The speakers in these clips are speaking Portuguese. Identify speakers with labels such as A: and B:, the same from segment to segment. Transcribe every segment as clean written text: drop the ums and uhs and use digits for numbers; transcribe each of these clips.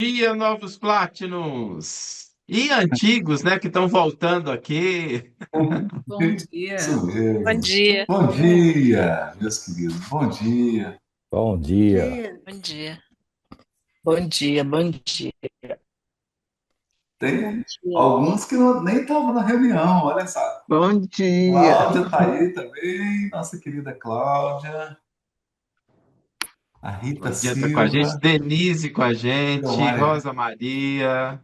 A: Dia, novos Platinums! E antigos, né, que estão voltando aqui.
B: Bom
C: Isso
B: dia.
D: Bom
C: mesmo.
D: dia,
C: Bom dia, meus queridos. Bom dia.
E: Bom
B: Bom
E: dia.
B: dia.
D: bom dia.
F: Bom dia, bom dia.
C: Tem
F: Bom dia.
C: alguns que nem estavam na reunião, olha só.
B: Bom dia.
C: Cláudia está aí também, nossa querida Cláudia. A Rita
A: Claudinha está com a gente,
C: Silva.
A: Denise com a gente,
C: Tomara.
A: Rosa Maria.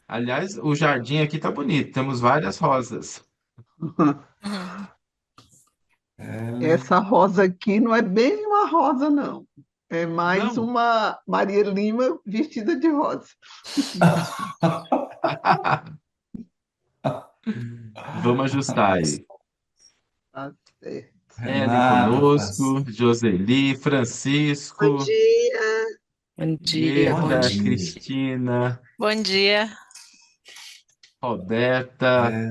A: Aliás, o jardim aqui tá bonito, temos várias rosas.
D: Uhum.
C: Ellen.
B: Essa rosa aqui não é bem uma rosa, não. É mais
A: Não?
B: uma Maria Lima vestida de rosa.
A: Vamos ajustar aí.
B: Tá certo.
A: Ellen
C: Renata,
A: conosco, Joseli,
F: Bom
A: Francisco,
F: dia. Bom dia, bom
A: Mirta,
F: dia.
C: dia.
A: Cristina,
D: Bom dia.
A: Roberta,
C: É,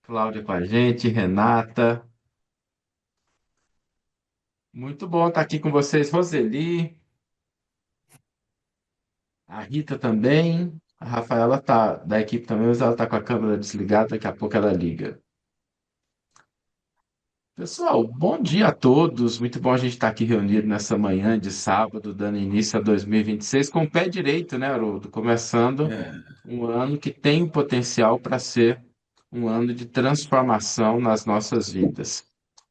A: Cláudia com a gente, Renata. Muito bom estar aqui com vocês, Roseli. A Rita também. A Rafaela tá da equipe também, mas ela tá com a câmera desligada, daqui a pouco ela liga. Pessoal, bom dia a todos. Muito bom a gente estar aqui reunido nessa manhã de sábado, dando início a 2026 com o pé direito, né, Haroldo? Começando
C: é,
A: um ano que tem o potencial para ser um ano de transformação nas nossas vidas.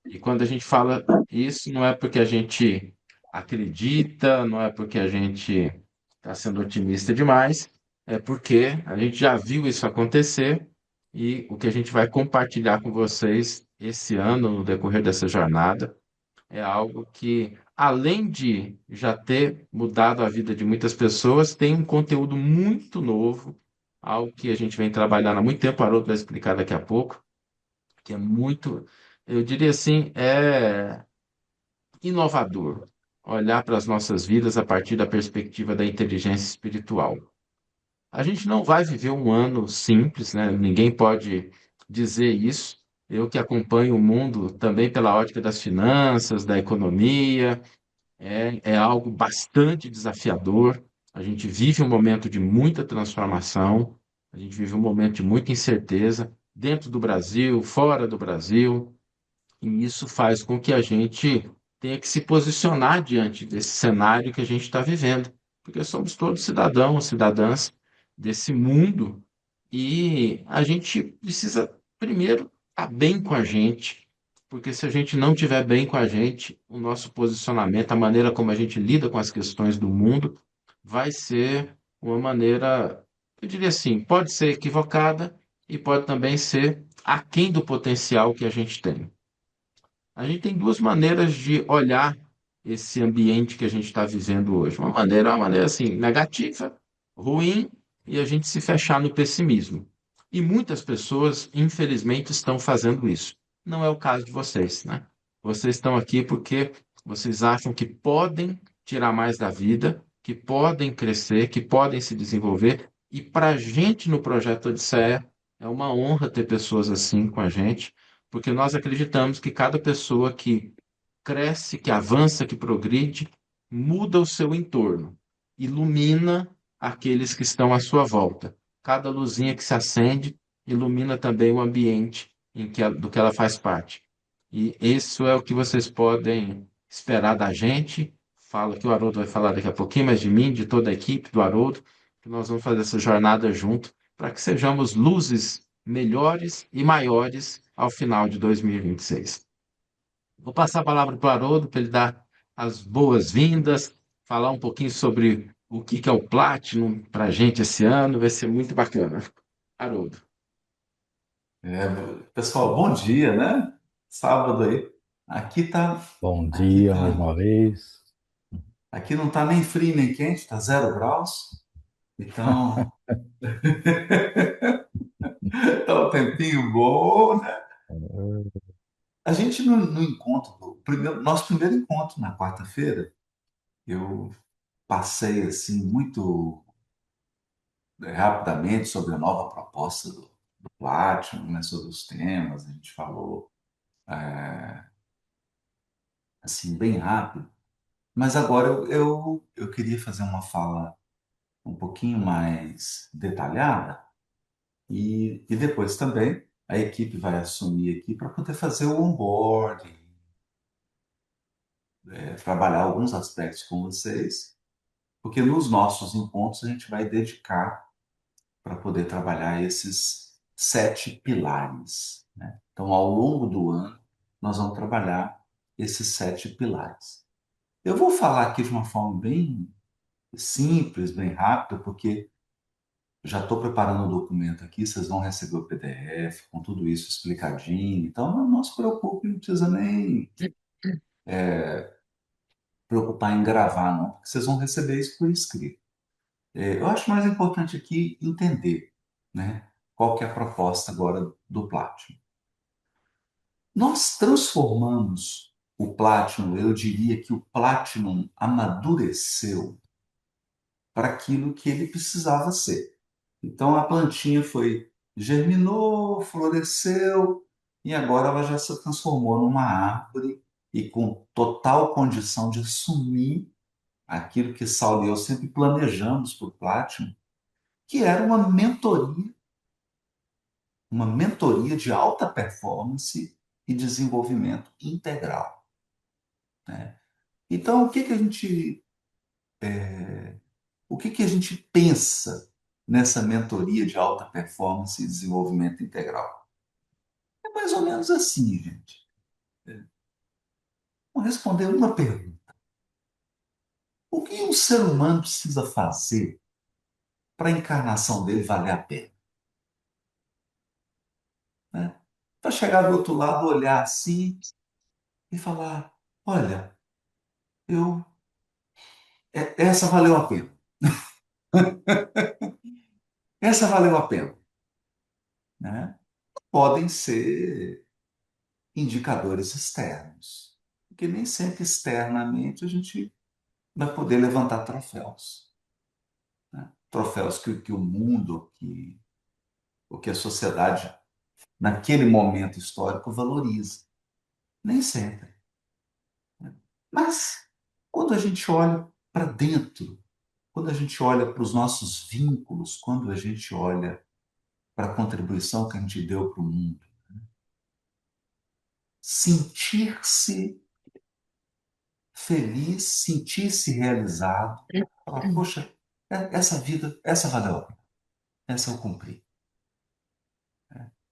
A: E quando a gente fala isso, não é porque a gente acredita, não é porque a gente está sendo otimista demais, é porque a gente já viu isso acontecer e o que a gente vai compartilhar com vocês esse ano, no decorrer dessa jornada, é algo que, além de já ter mudado a vida de muitas pessoas, tem um conteúdo muito novo, algo que a gente vem trabalhando há muito tempo, o Haroldo vai explicar daqui a pouco, que é muito, eu diria assim, é inovador olhar para as nossas vidas a partir da perspectiva da inteligência espiritual. A gente não vai viver um ano simples, né? Ninguém pode dizer isso. Eu que acompanho o mundo também pela ótica das finanças, da economia, é algo bastante desafiador. A gente vive um momento de muita transformação, a gente vive um momento de muita incerteza dentro do Brasil, fora do Brasil. E isso faz com que a gente tenha que se posicionar diante desse cenário que a gente está vivendo, porque somos todos cidadãos, cidadãs desse mundo e a gente precisa primeiro estar bem com a gente, porque se a gente não estiver bem com a gente, o nosso posicionamento, a maneira como a gente lida com as questões do mundo, vai ser uma maneira, eu diria assim, pode ser equivocada e pode também ser aquém do potencial que a gente tem. A gente tem duas maneiras de olhar esse ambiente que a gente está vivendo hoje. Uma maneira assim, negativa, ruim, e a gente se fechar no pessimismo. E muitas pessoas, infelizmente, estão fazendo isso. Não é o caso de vocês, né? Vocês estão aqui porque vocês acham que podem tirar mais da vida, que podem crescer, que podem se desenvolver. E para a gente no Projeto Odisseia, é uma honra ter pessoas assim com a gente porque nós acreditamos que cada pessoa que cresce, que avança, que progride, muda o seu entorno, ilumina aqueles que estão à sua volta. Cada luzinha que se acende ilumina também o ambiente do que ela faz parte. E isso é o que vocês podem esperar da gente. Fala que o Haroldo vai falar daqui a pouquinho, mas de mim, de toda a equipe do Haroldo, que nós vamos fazer essa jornada junto para que sejamos luzes melhores e maiores ao final de 2026. Vou passar a palavra para o Haroldo para ele dar as boas-vindas, falar um pouquinho sobre o que é o Platinum para a gente esse ano, vai ser muito bacana. Haroldo.
C: pessoal, bom dia, né? Sábado aí. Aqui tá,
E: Bom
C: aqui
E: dia mais
C: tá,
E: uma vez.
C: aqui não tá nem frio nem quente, tá 0 graus. Então, tá um tempinho bom, né? A gente no encontro, nosso primeiro encontro na quarta-feira, eu passei assim muito rapidamente sobre a nova proposta do Platinum, né, sobre os temas, a gente falou assim bem rápido, mas agora eu queria fazer uma fala um pouquinho mais detalhada, e depois também a equipe vai assumir aqui para poder fazer o onboarding, trabalhar alguns aspectos com vocês, porque nos nossos encontros a gente vai dedicar para poder trabalhar esses 7 pilares, né? Então, ao longo do ano, nós vamos trabalhar esses 7 pilares. Eu vou falar aqui de uma forma bem simples, bem rápida, porque já estou preparando o documento aqui, vocês vão receber o PDF com tudo isso explicadinho. Então, não se preocupe, não precisa nem preocupar em gravar, não, porque vocês vão receber isso por escrito. Eu acho mais importante aqui entender, né, qual que é a proposta agora do Platinum. Nós transformamos o Platinum, eu diria que o Platinum amadureceu para aquilo que ele precisava ser. Então a plantinha germinou, floresceu e agora ela já se transformou numa árvore e com total condição de assumir aquilo que Saulo e eu sempre planejamos para o Platinum, que era uma mentoria de alta performance e desenvolvimento integral, né? Então, o que a gente pensa nessa mentoria de alta performance e desenvolvimento integral? É mais ou menos assim, gente. Vou responder uma pergunta. O que um ser humano precisa fazer para a encarnação dele valer a pena, né? Para chegar do outro lado, olhar assim e falar: olha, eu, essa valeu a pena. Essa valeu a pena, né? Podem ser indicadores externos, porque nem sempre externamente a gente vai poder levantar troféus, né? Troféus que o mundo, o que a sociedade, naquele momento histórico, valoriza. Nem sempre. Mas, quando a gente olha para dentro, quando a gente olha para os nossos vínculos, quando a gente olha para a contribuição que a gente deu para o mundo, sentir-se feliz, sentir-se realizado, falar: poxa, essa vida, essa valeu a pena, essa eu cumpri.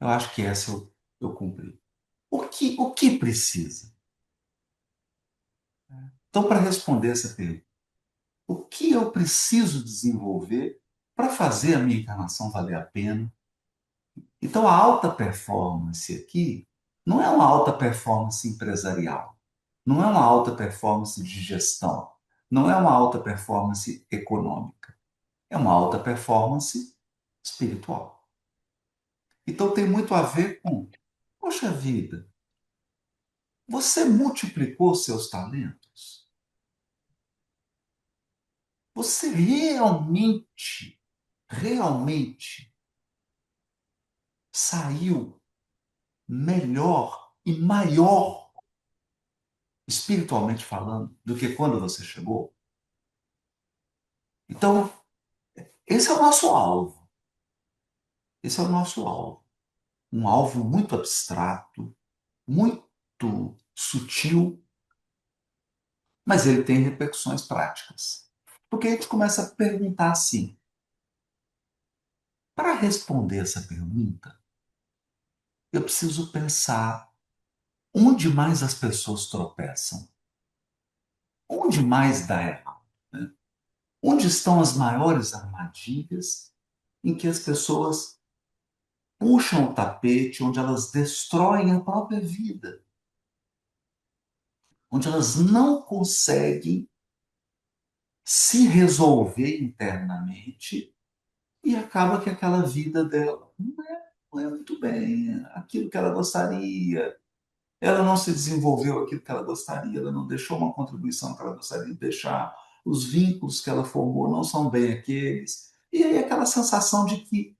C: Eu acho que essa eu cumpri. O que precisa? Então, para responder essa pergunta, o que eu preciso desenvolver para fazer a minha encarnação valer a pena? Então, a alta performance aqui não é uma alta performance empresarial, não é uma alta performance de gestão, não é uma alta performance econômica, é uma alta performance espiritual. Então, tem muito a ver com, poxa vida, você multiplicou seus talentos? Você realmente saiu melhor e maior, espiritualmente falando, do que quando você chegou? Então, esse é o nosso alvo. Esse é o nosso alvo. Um alvo muito abstrato, muito sutil, mas ele tem repercussões práticas. Porque a gente começa a perguntar assim: para responder essa pergunta, eu preciso pensar onde mais as pessoas tropeçam, onde mais dá errado, né? Onde estão as maiores armadilhas em que as pessoas puxam o tapete, onde elas destroem a própria vida, onde elas não conseguem se resolver internamente e acaba que aquela vida dela não é muito bem aquilo que ela gostaria, ela não se desenvolveu aquilo que ela gostaria, ela não deixou uma contribuição que ela gostaria de deixar, os vínculos que ela formou não são bem aqueles, e aí aquela sensação de que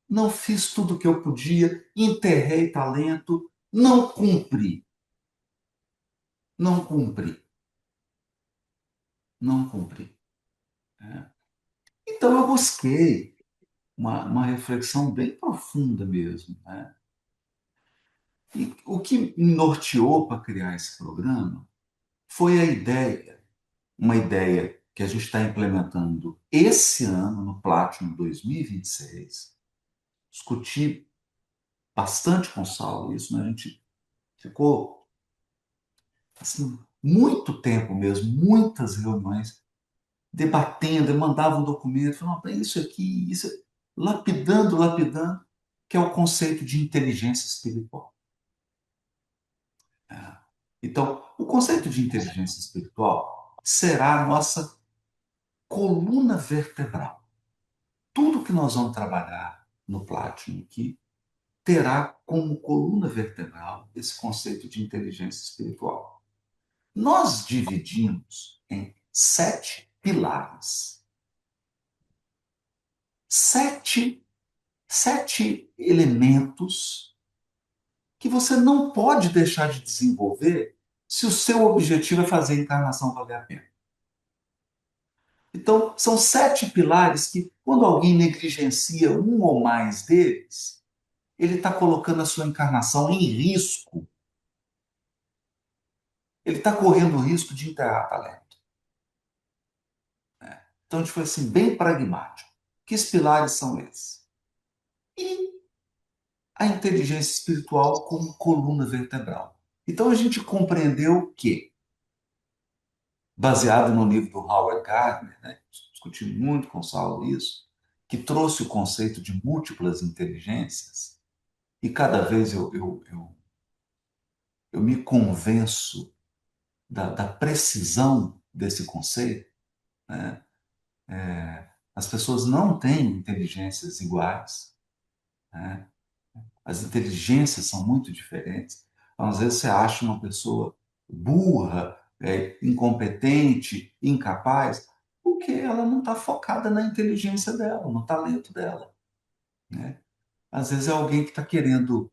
C: não fiz tudo o que eu podia, enterrei talento, não cumpri, não cumpri, não cumpri, né? Então eu busquei uma reflexão bem profunda mesmo, né? E o que me norteou para criar esse programa foi a ideia, uma ideia que a gente está implementando esse ano, no Platinum 2026. Discuti bastante com o Saulo isso, né? A gente ficou assim, muito tempo mesmo, muitas reuniões, debatendo, eu mandava um documento, falando, "Não, isso aqui, isso, lapidando, lapidando, que é o conceito de inteligência espiritual. Então, o conceito de inteligência espiritual será a nossa coluna vertebral. Tudo que nós vamos trabalhar no Platinum aqui terá como coluna vertebral esse conceito de inteligência espiritual. Nós dividimos em 7 pilares, sete elementos que você não pode deixar de desenvolver se o seu objetivo é fazer a encarnação valer a pena. Então, são 7 pilares que, quando alguém negligencia um ou mais deles, ele está colocando a sua encarnação em risco. Ele está correndo o risco de enterrar talento. Então, a gente foi assim, bem pragmático. Que pilares são esses? E a inteligência espiritual como coluna vertebral. Então, a gente compreendeu que, baseado no livro do Howard Gardner, né, discuti muito com o Saulo isso, que trouxe o conceito de múltiplas inteligências, e cada vez eu me convenço da precisão desse conceito, né? As pessoas não têm inteligências iguais, né? As inteligências são muito diferentes. Então, às vezes você acha uma pessoa burra, incompetente, incapaz, porque ela não está focada na inteligência dela, no talento dela, né? Às vezes é alguém que está querendo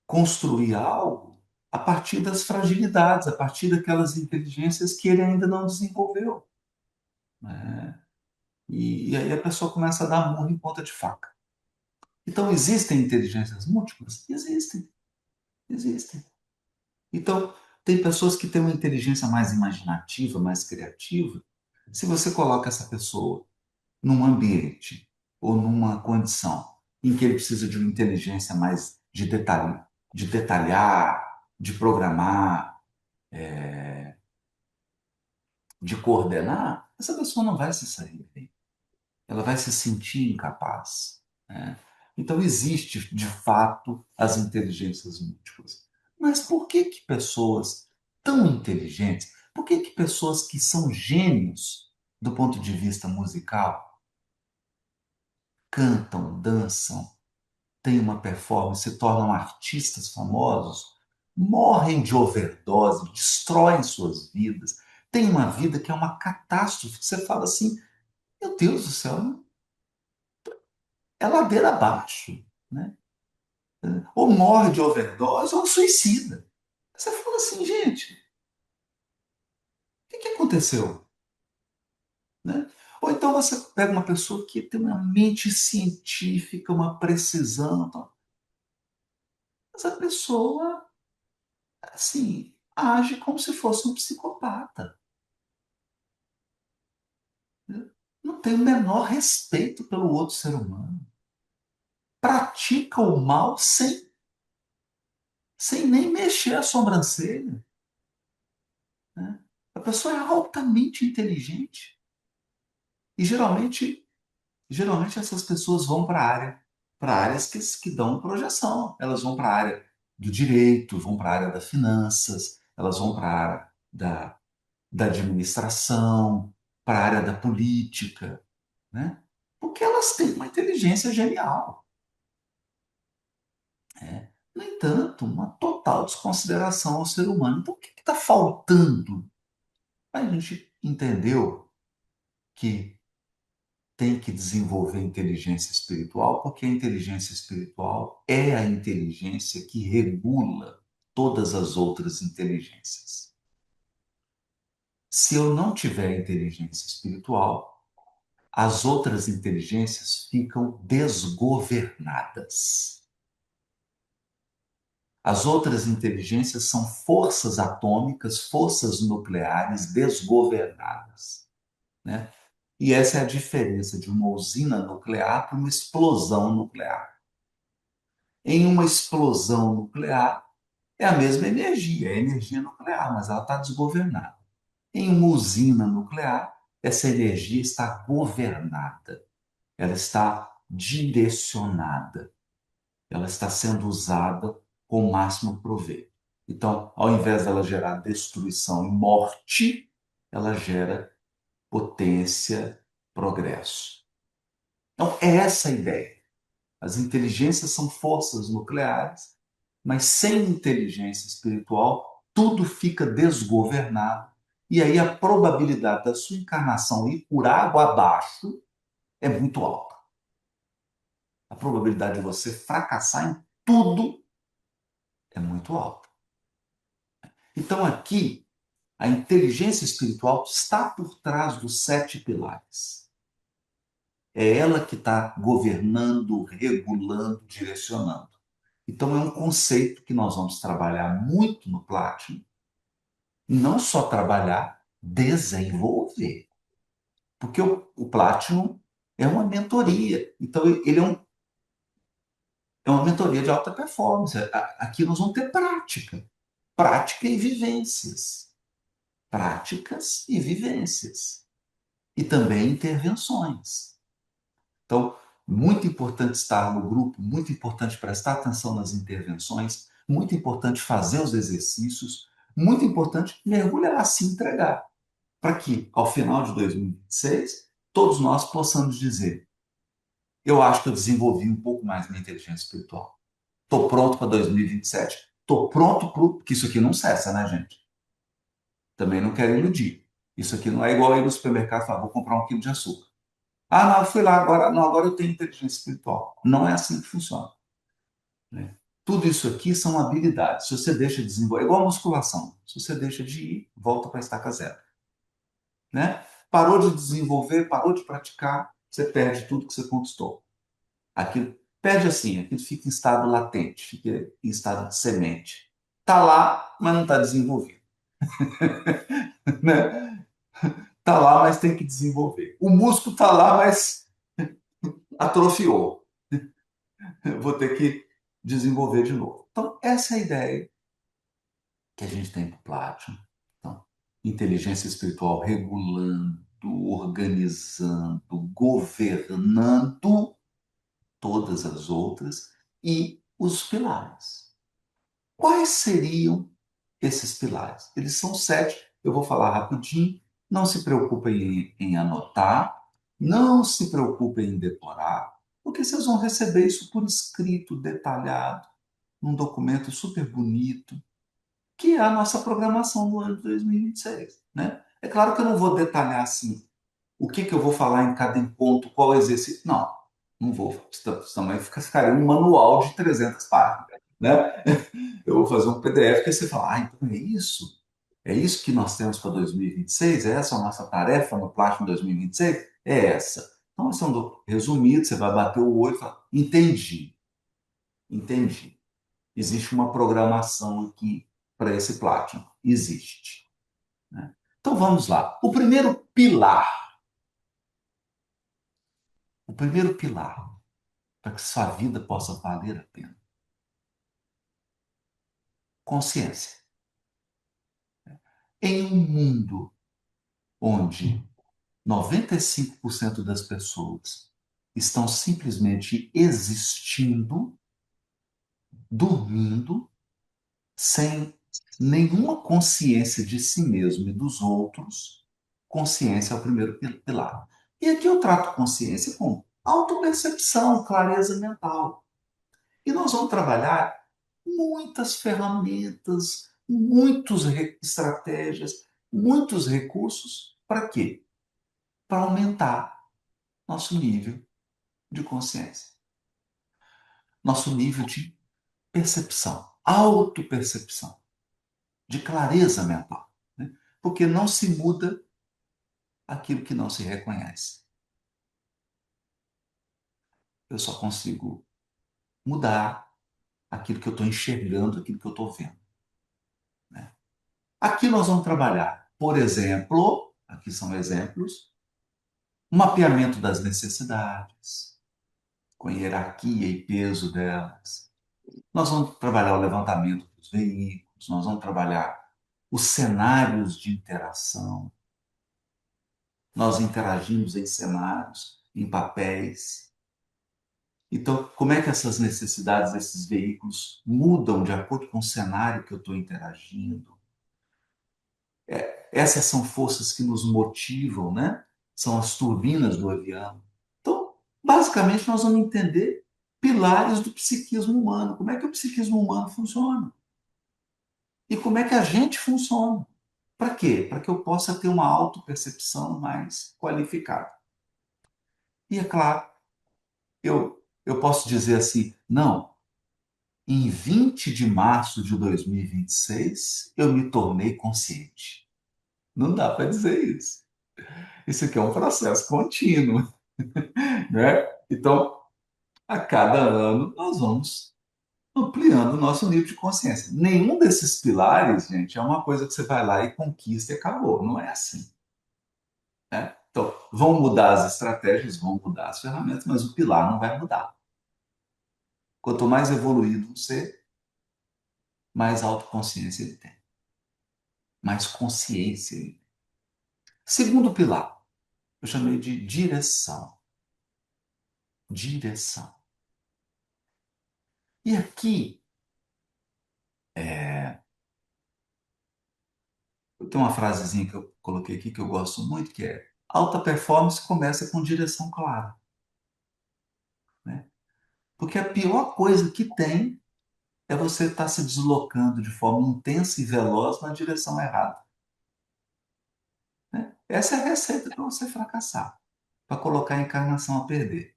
C: construir algo a partir das fragilidades, a partir daquelas inteligências que ele ainda não desenvolveu, né? E aí a pessoa começa a dar murro em ponta de faca. Então, existem inteligências múltiplas? Existem, existem. Então, tem pessoas que têm uma inteligência mais imaginativa, mais criativa. Se você coloca essa pessoa num ambiente ou numa condição em que ele precisa de uma inteligência mais de detalhar, de programar, de coordenar, essa pessoa não vai se sair bem. Ela vai se sentir incapaz, né? Então, existe, de fato, as inteligências múltiplas. Mas por que que pessoas tão inteligentes, por que que pessoas que são gênios do ponto de vista musical, cantam, dançam, têm uma performance, se tornam artistas famosos, morrem de overdose, destroem suas vidas, têm uma vida que é uma catástrofe, que você fala assim, meu Deus do céu, é ladeira abaixo, né? Ou morre de overdose ou suicida. Você fala assim, gente, o que aconteceu? Né? Ou então você pega uma pessoa que tem uma mente científica, uma precisão, tal. Essa pessoa, assim, age como se fosse um psicopata. Né? Não tem o menor respeito pelo outro ser humano. Pratica o mal sem nem mexer a sobrancelha. Né? A pessoa é altamente inteligente. E geralmente essas pessoas vão para áreas que dão projeção. Elas vão para a área do direito, vão para a área das finanças, elas vão para a área da administração, para a área da política, né? Porque elas têm uma inteligência genial. Né? No entanto, uma total desconsideração ao ser humano. Então, o que está faltando? A gente entendeu que tem que desenvolver inteligência espiritual, porque a inteligência espiritual é a inteligência que regula todas as outras inteligências. Se eu não tiver inteligência espiritual, as outras inteligências ficam desgovernadas. As outras inteligências são forças atômicas, forças nucleares desgovernadas, né? E essa é a diferença de uma usina nuclear para uma explosão nuclear. Em uma explosão nuclear, é a mesma energia, é energia nuclear, mas ela está desgovernada. Em uma usina nuclear, essa energia está governada, ela está direcionada, ela está sendo usada com o máximo proveito. Então, ao invés dela gerar destruição e morte, ela gera potência, progresso. Então, é essa a ideia. As inteligências são forças nucleares, mas sem inteligência espiritual, tudo fica desgovernado. E aí a probabilidade da sua encarnação ir por água abaixo é muito alta. A probabilidade de você fracassar em tudo é muito alta. Então aqui, a inteligência espiritual está por trás dos 7 pilares. É ela que está governando, regulando, direcionando. Então é um conceito que nós vamos trabalhar muito no Platinum, não só trabalhar, desenvolver. Porque o Platinum é uma mentoria. Então ele é uma mentoria de alta performance. Aqui nós vamos ter prática. Prática e vivências. Práticas e vivências. E também intervenções. Então, muito importante estar no grupo, muito importante prestar atenção nas intervenções, muito importante fazer os exercícios, muito importante mergulhar, se entregar, para que, ao final de 2026, todos nós possamos dizer: eu acho que eu desenvolvi um pouco mais minha inteligência espiritual. Estou pronto para 2027. Estou pronto para... Porque isso aqui não cessa, né, gente? Também não quero iludir. Isso aqui não é igual ir no supermercado e falar: vou comprar 1 quilo de açúcar. Ah, não, eu fui lá agora. Não, agora eu tenho inteligência espiritual. Não é assim que funciona, né? Tudo isso aqui são habilidades. Se você deixa de desenvolver, é igual a musculação. Se você deixa de ir, volta para a estaca zero, né? Parou de desenvolver, parou de praticar, você perde tudo que você conquistou. Aquilo perde assim, aquilo fica em estado latente, fica em estado de semente. Está lá, mas não está desenvolvido. Né? Está lá, mas tem que desenvolver. O músculo está lá, mas atrofiou. Vou ter que desenvolver de novo. Então, essa é a ideia que a gente tem para o Platinum. Então, inteligência espiritual regulando, organizando, governando todas as outras e os pilares. Quais seriam esses pilares? Eles são 7, eu vou falar rapidinho. Não se preocupem em anotar, não se preocupem em decorar, porque vocês vão receber isso por escrito, detalhado, num documento super bonito, que é a nossa programação do ano de 2026, né? É claro que eu não vou detalhar assim o que eu vou falar em cada encontro, qual exercício. Não, não vou. Também ficaria um manual de 300 páginas, né? Eu vou fazer um PDF que você fala: ah, então é isso? É isso que nós temos para 2026? É essa a nossa tarefa no Platinum 2026? É essa. Então, esse é um resumido, você vai bater o olho e falar: entendi, entendi. Existe uma programação aqui para esse Platinum. Existe, né? Então, vamos lá. O primeiro pilar para que sua vida possa valer a pena: consciência. Em um mundo onde 95% das pessoas estão simplesmente existindo, dormindo, sem nenhuma consciência de si mesmo e dos outros, consciência é o primeiro pilar. E aqui eu trato consciência como autopercepção, clareza mental. E nós vamos trabalhar muitas ferramentas, muitas estratégias, muitos recursos. Para quê? Para aumentar nosso nível de consciência, nosso nível de percepção, autopercepção, de clareza mental, né? Porque não se muda aquilo que não se reconhece. eu só consigo mudar aquilo que eu estou enxergando, aquilo que eu estou vendo. Né? Aqui nós vamos trabalhar, por exemplo, aqui são exemplos, um mapeamento das necessidades, com hierarquia e peso delas. Nós vamos trabalhar o levantamento dos veículos, nós vamos trabalhar os cenários de interação. Nós interagimos em cenários, em papéis. Então, como é que essas necessidades desses veículos mudam de acordo com o cenário que eu estou interagindo? Essas são forças que nos motivam, né? São as turbinas do avião. Então, basicamente, nós vamos entender pilares do psiquismo humano. Como é que o psiquismo humano funciona? E como é que a gente funciona? Para quê? Para que eu possa ter uma autopercepção mais qualificada. E é claro, eu posso dizer assim, não, em 20 de março de 2026 eu me tornei consciente. Não dá para dizer isso. Isso aqui é um processo contínuo, né? Então, a cada ano nós vamos ampliando o nosso nível de consciência. Nenhum desses pilares, gente, é uma coisa que você vai lá e conquista e acabou. Não é assim. Né? Então, vão mudar as estratégias, vão mudar as ferramentas, mas o pilar não vai mudar. Quanto mais evoluído um ser, mais autoconsciência ele tem, mais consciência ele tem. Segundo pilar, eu chamei de direção. Direção. E aqui, eu tenho uma frasezinha que eu coloquei aqui que eu gosto muito, que é: alta performance começa com direção clara. Né? Porque a pior coisa que tem é você estar se deslocando de forma intensa e veloz na direção errada. Né? Essa é a receita para você fracassar, para colocar a encarnação a perder.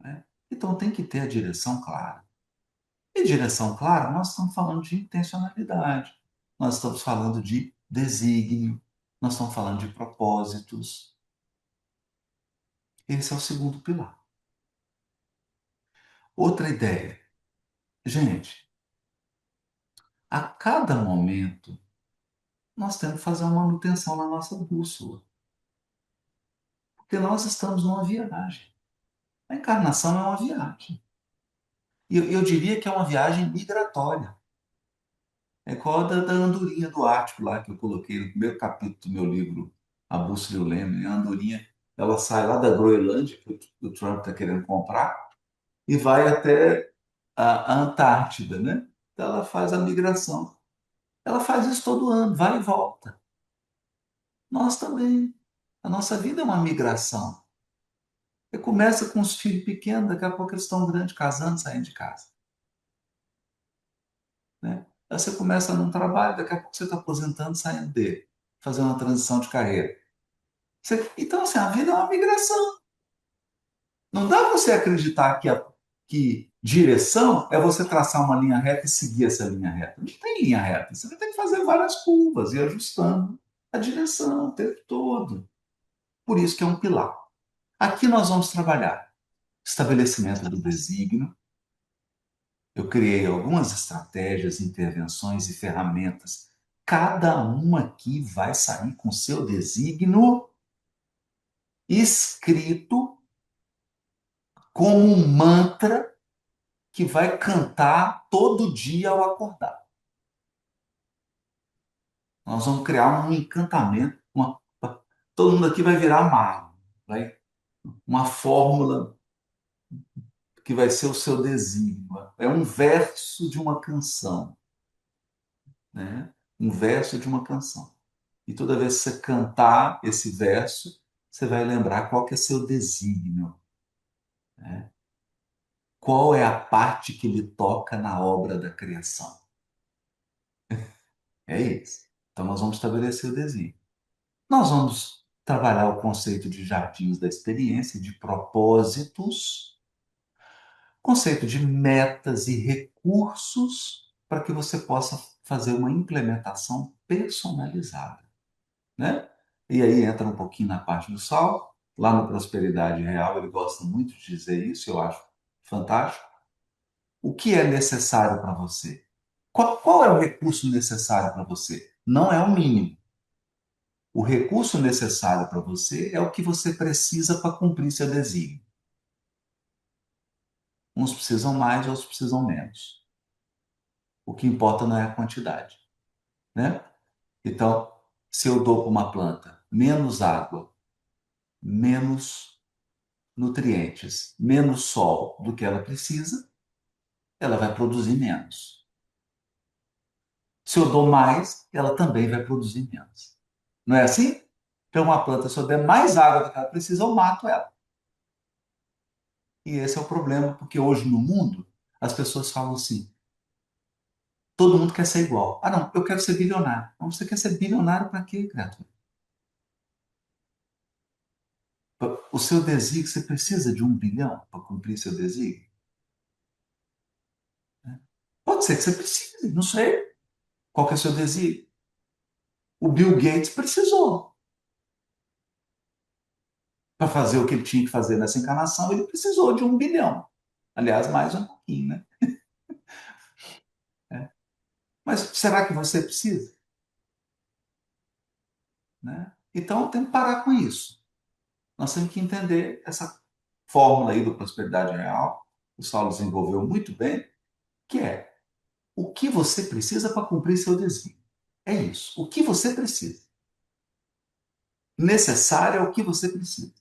C: Né? Então tem que ter a direção clara. E direção clara, nós estamos falando de intencionalidade, nós estamos falando de desígnio, nós estamos falando de propósitos. Esse é o segundo pilar. Outra ideia. Gente, a cada momento nós temos que fazer uma manutenção na nossa bússola. Porque nós estamos numa viagem. A encarnação é uma viagem. E eu diria que é uma viagem migratória. É igual da andorinha do Ártico lá que eu coloquei no primeiro capítulo do meu livro, A Bússola e o Leme. A andorinha, ela sai lá da Groenlândia, que o Trump está querendo comprar, e vai até a Antártida, né? Então ela faz a migração. Ela faz isso todo ano, vai e volta. Nós também. A nossa vida é uma migração. Você começa com os filhos pequenos, daqui a pouco eles estão grandes, casando, saindo de casa. Né? Aí você começa num trabalho, daqui a pouco você está aposentando, saindo dele, fazendo uma transição de carreira. Então, assim, a vida é uma migração. Não dá para você acreditar que direção é você traçar uma linha reta e seguir essa linha reta. Não tem linha reta. Você vai ter que fazer várias curvas e ajustando a direção o tempo todo. Por isso que é um pilar. Aqui nós vamos trabalhar estabelecimento do desígnio. Eu criei algumas estratégias, intervenções e ferramentas. Cada uma aqui vai sair com seu desígnio escrito como um mantra que vai cantar todo dia ao acordar. Nós vamos criar um encantamento, todo mundo aqui vai virar mago, uma fórmula que vai ser o seu desígnio. É um verso de uma canção, né? Um verso de uma canção. E toda vez que você cantar esse verso, você vai lembrar qual que é seu desígnio, né? Qual é a parte que ele toca na obra da criação. É isso. Então nós vamos estabelecer o desígnio. Nós vamos trabalhar o conceito de jardins da experiência, de propósitos, conceito de metas e recursos para que você possa fazer uma implementação personalizada, né? E aí entra um pouquinho na parte do sal, lá no Prosperidade Real, ele gosta muito de dizer isso, eu acho fantástico. O que é necessário para você? Qual é o recurso necessário para você? Não é o mínimo. O recurso necessário para você é o que você precisa para cumprir seu desígnio. Uns precisam mais, outros precisam menos. O que importa não é a quantidade, né? Então, se eu dou para uma planta menos água, menos nutrientes, menos sol do que ela precisa, ela vai produzir menos. Se eu dou mais, ela também vai produzir menos. Não é assim? Então, uma planta, se eu der mais água do que ela precisa, eu mato ela. E esse é o problema, porque hoje no mundo, as pessoas falam assim: todo mundo quer ser igual. Ah, não, eu quero ser bilionário. Não, você quer ser bilionário para quê, criatura? O seu desígnio, você precisa de 1 bilhão para cumprir seu desígnio? Pode ser que você precise, não sei. Qual que é o seu desígnio? O Bill Gates precisou. Para fazer o que ele tinha que fazer nessa encarnação, ele precisou de 1 bilhão. Aliás, mais um pouquinho, né? É. Mas será que você precisa? Né? Então, tem que parar com isso. Nós temos que entender essa fórmula aí do prosperidade real, o Saulo desenvolveu muito bem, que é o que você precisa para cumprir seu desígnio. É isso. O que você precisa. Necessário é o que você precisa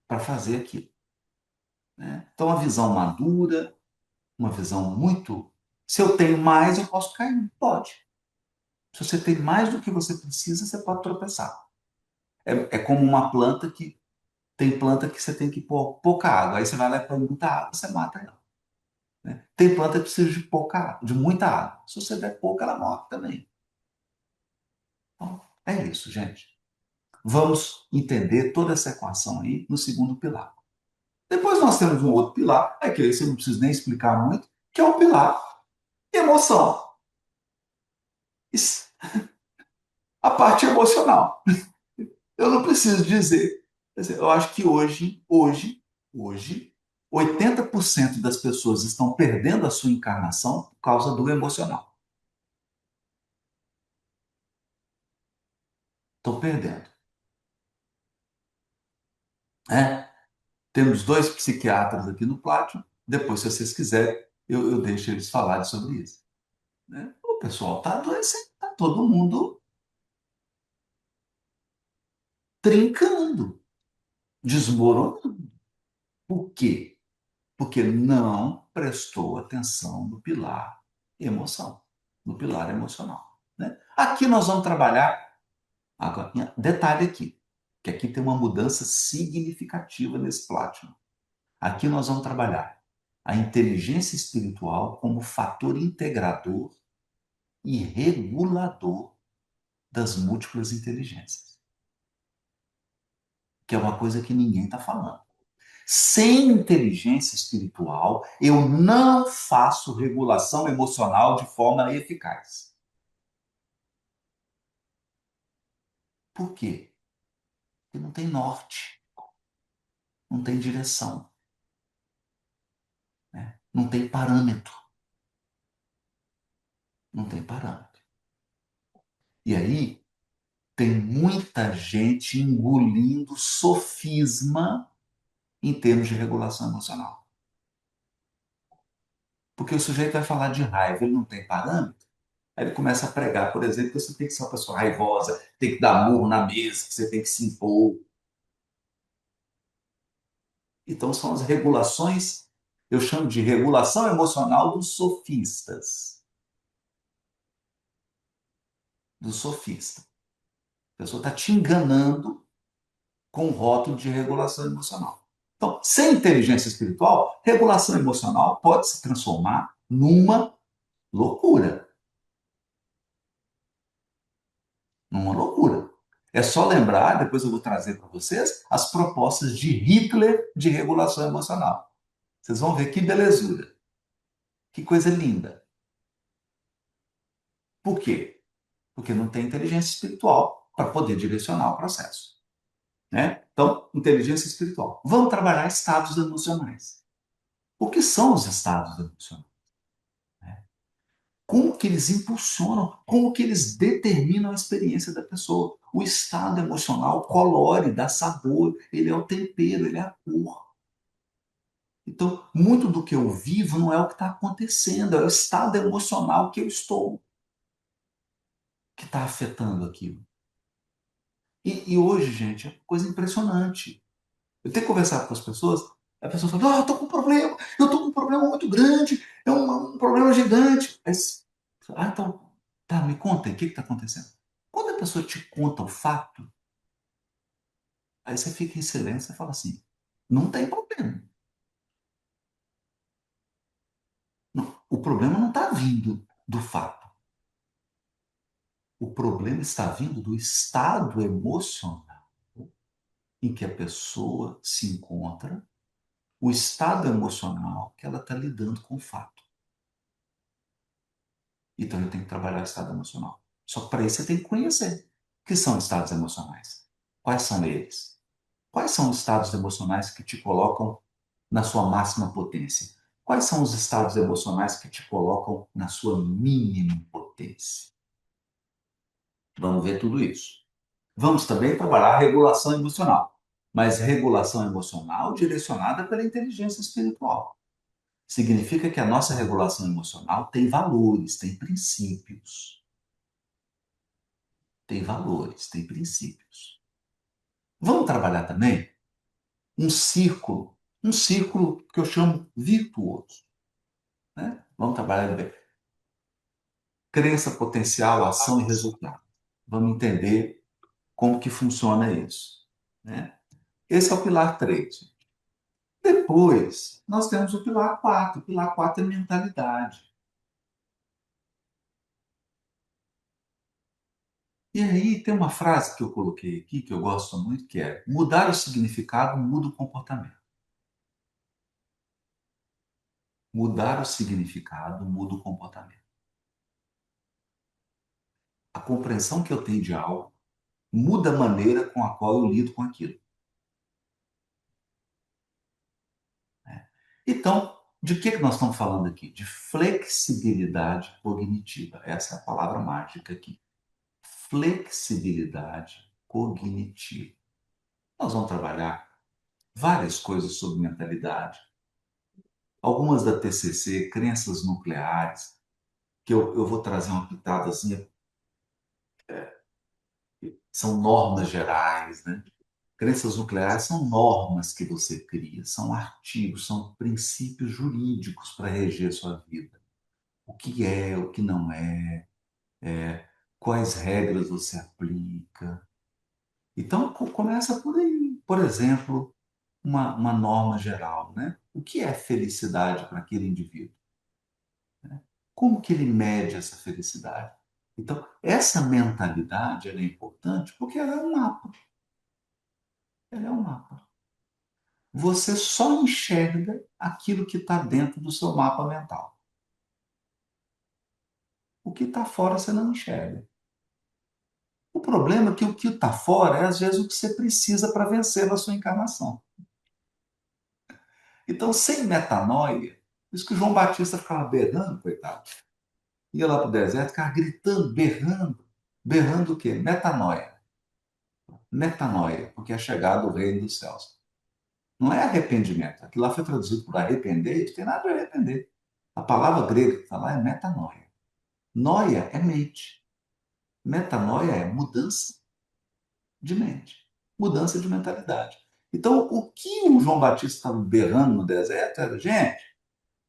C: para fazer aquilo. Né? Então, uma visão madura, uma visão muito. Se eu tenho mais, eu posso cair? Pode. Se você tem mais do que você precisa, você pode tropeçar. É como uma planta que. Tem planta que você tem que pôr pouca água. Aí você vai lá e põe muita água, você mata ela. Né? Tem planta que precisa de pouca, de muita água. Se você der pouca, ela morre também. Então, é isso, gente. Vamos entender toda essa equação aí no segundo pilar. Depois nós temos um outro pilar, que esse eu não preciso nem explicar muito, que é o pilar emoção. Isso, a parte emocional. Eu não preciso dizer. Eu acho que hoje, 80% das pessoas estão perdendo a sua encarnação por causa do emocional. Estão perdendo. É? Temos 2 psiquiatras aqui no Plático. Depois, se vocês quiserem, eu deixo eles falarem sobre isso. Né? O pessoal está adoecendo, está todo mundo trincando, desmoronando. Por quê? Porque não prestou atenção no pilar emoção, no pilar emocional. Né? Aqui nós vamos trabalhar, agora, detalhe aqui, que aqui tem uma mudança significativa nesse Platinum. Aqui nós vamos trabalhar a inteligência espiritual como fator integrador e regulador das múltiplas inteligências, que é uma coisa que ninguém está falando. Sem inteligência espiritual, eu não faço regulação emocional de forma eficaz. Por quê? Porque não tem norte, não tem direção, né? Não tem parâmetro. Não tem parâmetro. E aí, tem muita gente engolindo sofisma em termos de regulação emocional. Porque o sujeito vai falar de raiva, ele não tem parâmetro. Aí ele começa a pregar, por exemplo, que você tem que ser uma pessoa raivosa, tem que dar murro na mesa, que você tem que se impor. Então, são as regulações, eu chamo de regulação emocional dos sofistas. Do sofista. A pessoa está te enganando com o rótulo de regulação emocional. Então, sem inteligência espiritual, regulação emocional pode se transformar numa loucura. Numa loucura. É só lembrar, depois eu vou trazer para vocês, as propostas de Hitler de regulação emocional. Vocês vão ver que belezura. Que coisa linda. Por quê? Porque não tem inteligência espiritual para poder direcionar o processo. né? Então, inteligência espiritual. Vamos trabalhar estados emocionais. O que são os estados emocionais? Como que eles impulsionam, como que eles determinam a experiência da pessoa. O estado emocional colore, dá sabor, ele é o tempero, ele é a cor. Então, muito do que eu vivo não é o que está acontecendo, é o estado emocional que eu estou, que está afetando aquilo. E hoje, gente, é uma coisa impressionante. Eu tenho que conversar com as pessoas, a pessoa fala, eu estou com um problema, eu estou com um problema muito grande, é um problema gigante. Então, tá, me conta, o que está acontecendo? Quando a pessoa te conta o fato, aí você fica em silêncio e fala assim, não tem problema. Não, o problema não está vindo do fato. O problema está vindo do estado emocional em que a pessoa se encontra, o estado emocional que ela está lidando com o fato. Então eu tenho que trabalhar o estado emocional. Só que para isso você tem que conhecer o que são estados emocionais. Quais são eles? Quais são os estados emocionais que te colocam na sua máxima potência? Quais são os estados emocionais que te colocam na sua mínima potência? Vamos ver tudo isso. Vamos também trabalhar a regulação emocional, mas regulação emocional direcionada pela inteligência espiritual. Significa que a nossa regulação emocional tem valores, tem princípios. Tem valores, tem princípios. Vamos trabalhar também um círculo que eu chamo virtuoso. Né? Vamos trabalhar bem. Crença, potencial, ação e resultado. Vamos entender como que funciona isso. Né? Esse é o pilar 3. Depois, nós temos o pilar 4. O pilar 4 é mentalidade. E aí tem uma frase que eu coloquei aqui, que eu gosto muito, que é mudar o significado muda o comportamento. Mudar o significado muda o comportamento. A compreensão que eu tenho de algo muda a maneira com a qual eu lido com aquilo. Então, de que nós estamos falando aqui? De flexibilidade cognitiva. Essa é a palavra mágica aqui. Flexibilidade cognitiva. Nós vamos trabalhar várias coisas sobre mentalidade. Algumas da TCC, crenças nucleares, que eu vou trazer uma pitadazinha, são normas gerais, né? Crenças nucleares são normas que você cria, são artigos, são princípios jurídicos para reger a sua vida. O que é, o que não é, quais regras você aplica. Então, começa por aí. Por exemplo, uma norma geral, né? O que é felicidade para aquele indivíduo? Como que ele mede essa felicidade? Então, essa mentalidade ela é importante porque ela é um mapa. Ela é um mapa. Você só enxerga aquilo que está dentro do seu mapa mental. O que está fora você não enxerga. O problema é que o que está fora é, às vezes, o que você precisa para vencer na sua encarnação. Então, sem metanoia, por isso que o João Batista ficava berrando, coitado. Ia lá para o deserto, ficava gritando, berrando. Berrando o quê? Metanoia. Metanoia, porque é chegado o reino dos céus. Não é arrependimento. Aquilo lá foi traduzido por arrepender, não tem nada de arrepender. A palavra grega que está lá é metanoia. Noia é mente. Metanoia é mudança de mente, mudança de mentalidade. Então, o que o João Batista estava berrando no deserto era, gente,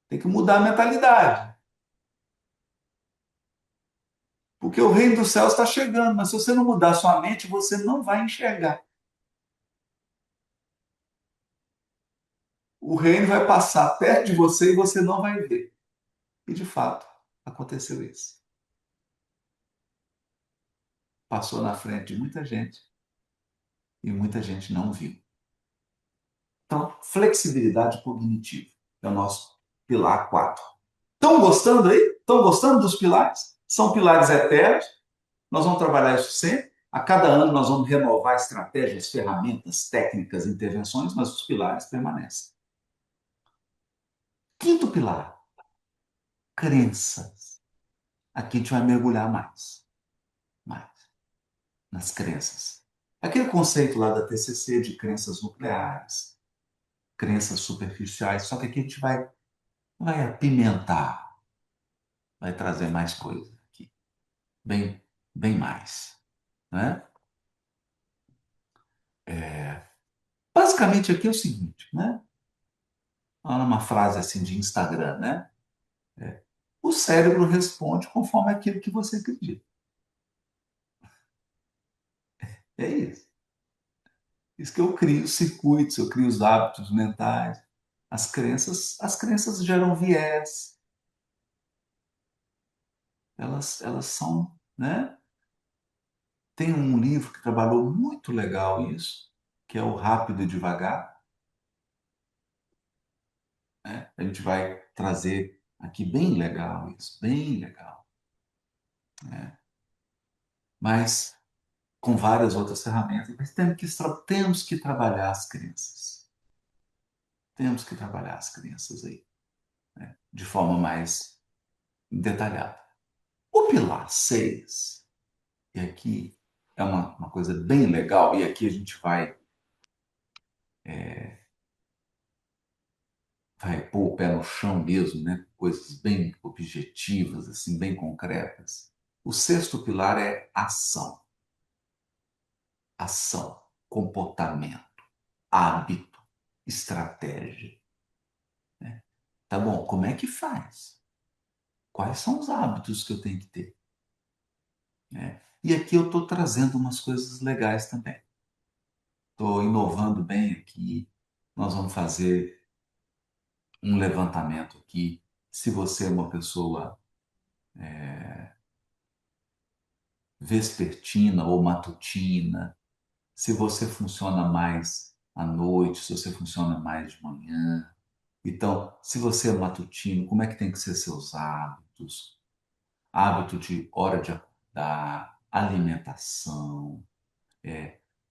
C: tem que mudar a mentalidade. Porque o reino dos céus está chegando, mas se você não mudar sua mente, você não vai enxergar. O reino vai passar perto de você e você não vai ver. E, de fato, aconteceu isso. Passou na frente de muita gente e muita gente não viu. Então, flexibilidade cognitiva é o nosso pilar 4. Estão gostando aí? Estão gostando dos pilares? São pilares eternos. Nós vamos trabalhar isso sempre. A cada ano nós vamos renovar estratégias, ferramentas, técnicas, intervenções, mas os pilares permanecem. Quinto pilar, crenças. Aqui a gente vai mergulhar mais nas crenças. Aquele conceito lá da TCC de crenças nucleares, crenças superficiais, só que aqui a gente vai apimentar, vai trazer mais coisas aqui, bem, bem mais, né? Basicamente aqui é o seguinte, né? Olha uma frase assim de Instagram, né? O cérebro responde conforme aquilo que você acredita. É isso. Isso que eu crio os circuitos, eu crio os hábitos mentais. As crenças geram viés. Elas são, né? Tem um livro que trabalhou muito legal isso, que é o Rápido e Devagar, né? A gente vai trazer aqui bem legal isso, bem legal, né? Mas com várias outras ferramentas, mas temos que trabalhar as crenças. Temos que trabalhar as crenças aí, né? De forma mais detalhada. O pilar 6 e aqui é uma coisa bem legal, e aqui a gente vai pôr o pé no chão mesmo, né? Coisas bem objetivas, assim, bem concretas. O sexto pilar é ação. Ação, comportamento, hábito, estratégia. Tá bom, como é que faz? Quais são os hábitos que eu tenho que ter? Né? E aqui eu estou trazendo umas coisas legais também. Estou inovando bem aqui. Nós vamos fazer um levantamento aqui. Se você é uma pessoa vespertina ou matutina, se você funciona mais à noite, se você funciona mais de manhã. Então, se você é matutino, como é que tem que ser seus hábitos? Hábito de hora de acordar, alimentação,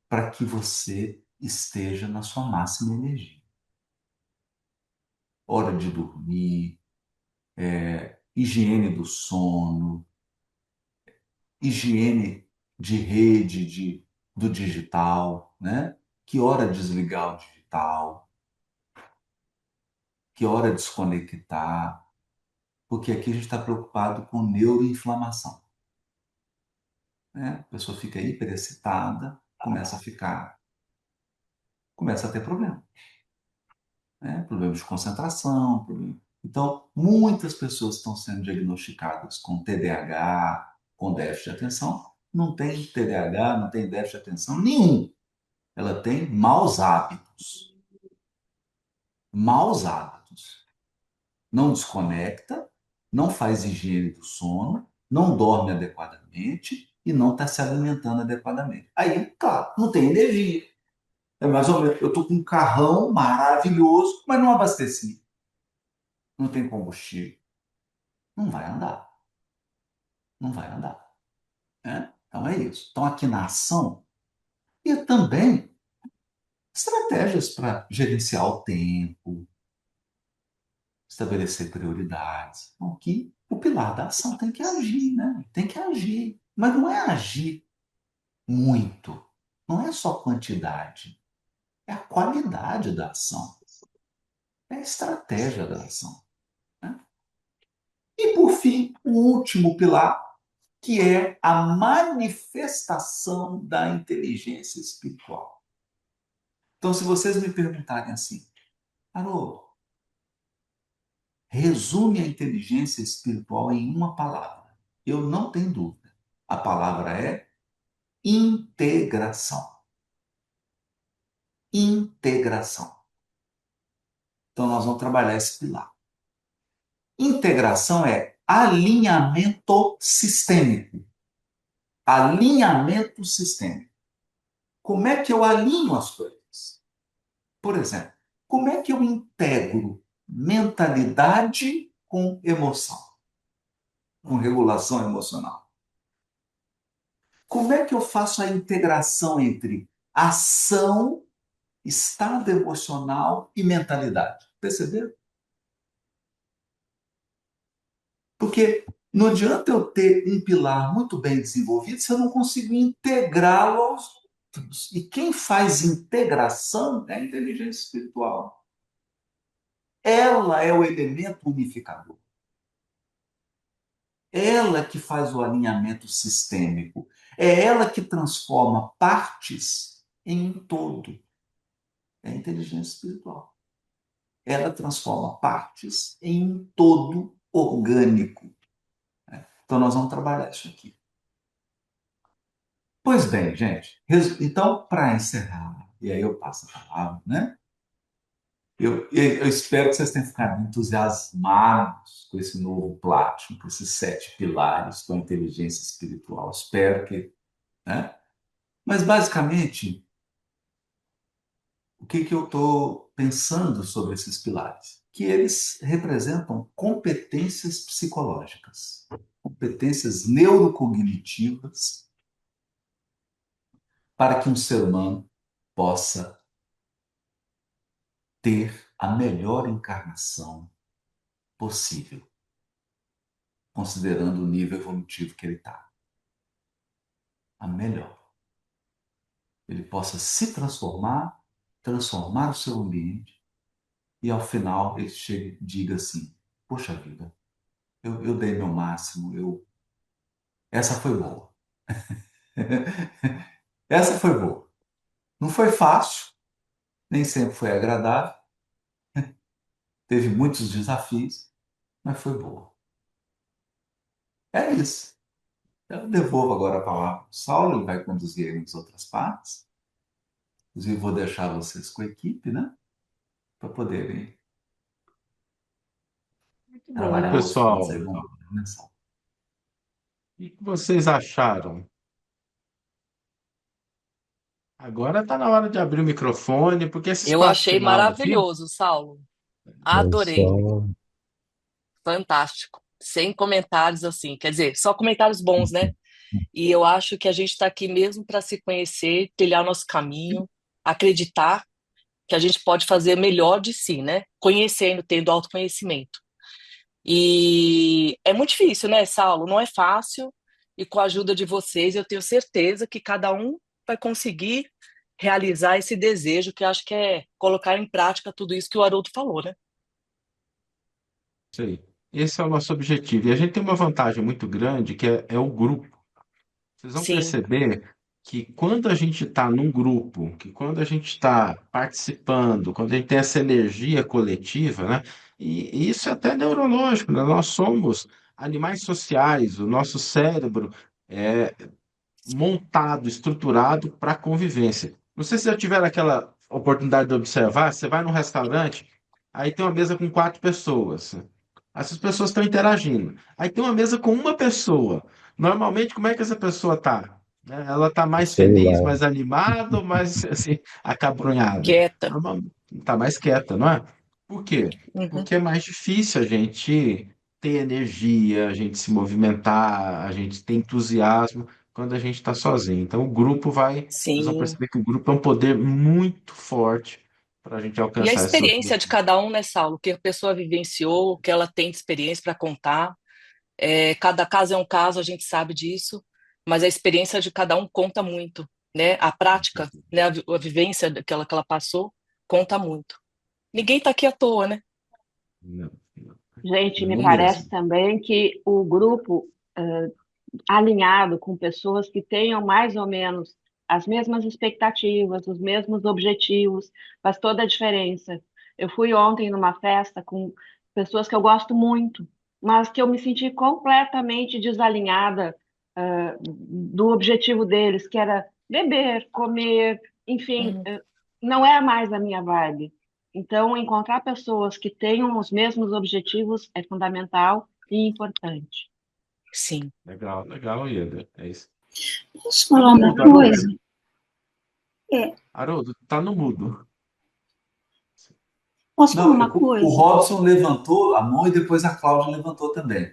C: para que você esteja na sua máxima energia. Hora de dormir, higiene do sono, higiene de rede do digital, né? Que hora desligar o digital, que hora desconectar, porque aqui a gente está preocupado com neuroinflamação, né? A pessoa fica hiperexcitada, começa a ter problema, né? Problemas de concentração, Então, muitas pessoas estão sendo diagnosticadas com TDAH, com déficit de atenção. Não tem TDAH, não tem déficit de atenção nenhum. Ela tem maus hábitos. Maus hábitos. Não desconecta, não faz higiene do sono, não dorme adequadamente e não está se alimentando adequadamente. Aí, claro, não tem energia. É mais ou menos, eu estou com um carrão maravilhoso, mas não abasteci. Não tem combustível. Não vai andar. Não vai andar. Né? Então é isso. Então aqui na ação, e também estratégias para gerenciar o tempo, estabelecer prioridades. Então, aqui o pilar da ação tem que agir, né? Tem que agir. Mas não é agir muito. Não é só quantidade. É a qualidade da ação. É a estratégia da ação. Né? E, por fim, o último pilar, que é a manifestação da inteligência espiritual. Então, se vocês me perguntarem assim, Haroldo, resume a inteligência espiritual em uma palavra. Eu não tenho dúvida. A palavra é integração. Integração. Então, nós vamos trabalhar esse pilar. Integração é alinhamento sistêmico. Alinhamento sistêmico. Como é que eu alinho as coisas? Por exemplo, como é que eu integro mentalidade com emoção, com regulação emocional? Como é que eu faço a integração entre ação, estado emocional e mentalidade? Perceberam? Porque não adianta eu ter um pilar muito bem desenvolvido se eu não consigo integrá-lo aos outros. E quem faz integração é a inteligência espiritual. Ela é o elemento unificador. Ela que faz o alinhamento sistêmico. É ela que transforma partes em um todo. É a inteligência espiritual. Ela transforma partes em um todo orgânico. Então, nós vamos trabalhar isso aqui. Pois bem, gente. Então, para encerrar, e aí eu passo a palavra, né? Eu espero que vocês tenham ficado entusiasmados com esse novo Platinum, com esses 7 pilares, com a inteligência espiritual. Espero que, né? Mas, basicamente, o que que eu estou pensando sobre esses pilares? Que eles representam competências psicológicas, competências neurocognitivas para que um ser humano possa ter a melhor encarnação possível, considerando o nível evolutivo que ele está. A melhor. Ele possa se transformar, transformar o seu ambiente e, ao final, ele chegue, diga assim: poxa vida, eu dei meu máximo, essa foi boa. Essa foi boa. Não foi fácil, nem sempre foi agradável, teve muitos desafios, mas foi boa. É isso. Eu devolvo agora a palavra para o Saulo, ele vai conduzir aí nas outras partes. Inclusive, vou deixar vocês com a equipe, né? Para poderem
A: Muito bom,
C: trabalhar os pontos
A: pessoal.
C: aí. Vamos lá, né, Saulo?
A: O que vocês acharam? Agora está na hora de abrir o microfone, porque esse
F: Eu
A: espaço
F: achei
A: final aqui,
F: maravilhoso, Saulo.
E: Eu
F: Adorei.
E: só.
F: Fantástico. Sem comentários assim. Quer dizer, só comentários bons, né? E eu acho que a gente está aqui mesmo para se conhecer, trilhar o nosso caminho, acreditar que a gente pode fazer melhor de si, né? Conhecendo, tendo autoconhecimento. E é muito difícil, né, Saulo? Não é fácil. E com a ajuda de vocês, eu tenho certeza que cada um vai conseguir realizar esse desejo, que eu acho que é colocar em prática tudo isso que o Haroldo falou, né?
A: isso aí. Esse é o nosso objetivo. E a gente tem uma vantagem muito grande, que é o grupo. Vocês vão
F: Sim,
A: perceber que quando a gente está num grupo, que quando a gente está participando, quando a gente tem essa energia coletiva, né? E isso é até neurológico, né? Nós somos animais sociais, o nosso cérebro é montado, estruturado para convivência. Não sei se já tiveram aquela oportunidade de observar, você vai num restaurante, aí tem uma mesa com 4 pessoas. Essas pessoas estão interagindo. Aí tem uma mesa com uma pessoa. Normalmente, como é que essa pessoa está? Ela está mais feliz,
E: Celular.
A: mais animada ou mais assim, acabrunhada?
F: quieta.
A: Normalmente está mais quieta, não é? Por quê?
F: Uhum.
A: Porque é mais difícil a gente ter energia, a gente se movimentar, a gente ter entusiasmo quando a gente está sozinho. Então, vocês vão
F: Sim.
A: perceber que o grupo é um poder muito forte para a gente
F: E a
A: alcançar esse
F: experiência de
A: objetivo.
F: cada um, né, Saulo? O que a pessoa vivenciou, o que ela tem de experiência para contar. É, cada caso é um caso, a gente sabe disso, mas a experiência de cada um conta muito, né? A prática, né, a vivência que ela passou conta muito. Ninguém está aqui à toa, né?
A: Não, não,
B: Gente, me
A: não
B: parece
A: mesmo.
B: também que o grupo alinhado com pessoas que tenham mais ou menos as mesmas expectativas, os mesmos objetivos, faz toda a diferença. Eu fui ontem numa festa com pessoas que eu gosto muito, mas que eu me senti completamente desalinhada, do objetivo deles, que era beber, comer, enfim,
F: Uhum.
B: não é mais a minha vibe. Então, encontrar pessoas que tenham os mesmos objetivos é fundamental e importante.
F: Sim.
A: Legal, legal, Ieda. É isso.
G: Posso
A: Tá
G: falar
A: no
G: uma
A: mudo, Haroldo.
G: coisa? É,
A: Haroldo, tá no mudo.
G: posso falar
C: Não,
G: uma
C: o
G: coisa?
C: Robson levantou a mão e depois a Cláudia levantou também.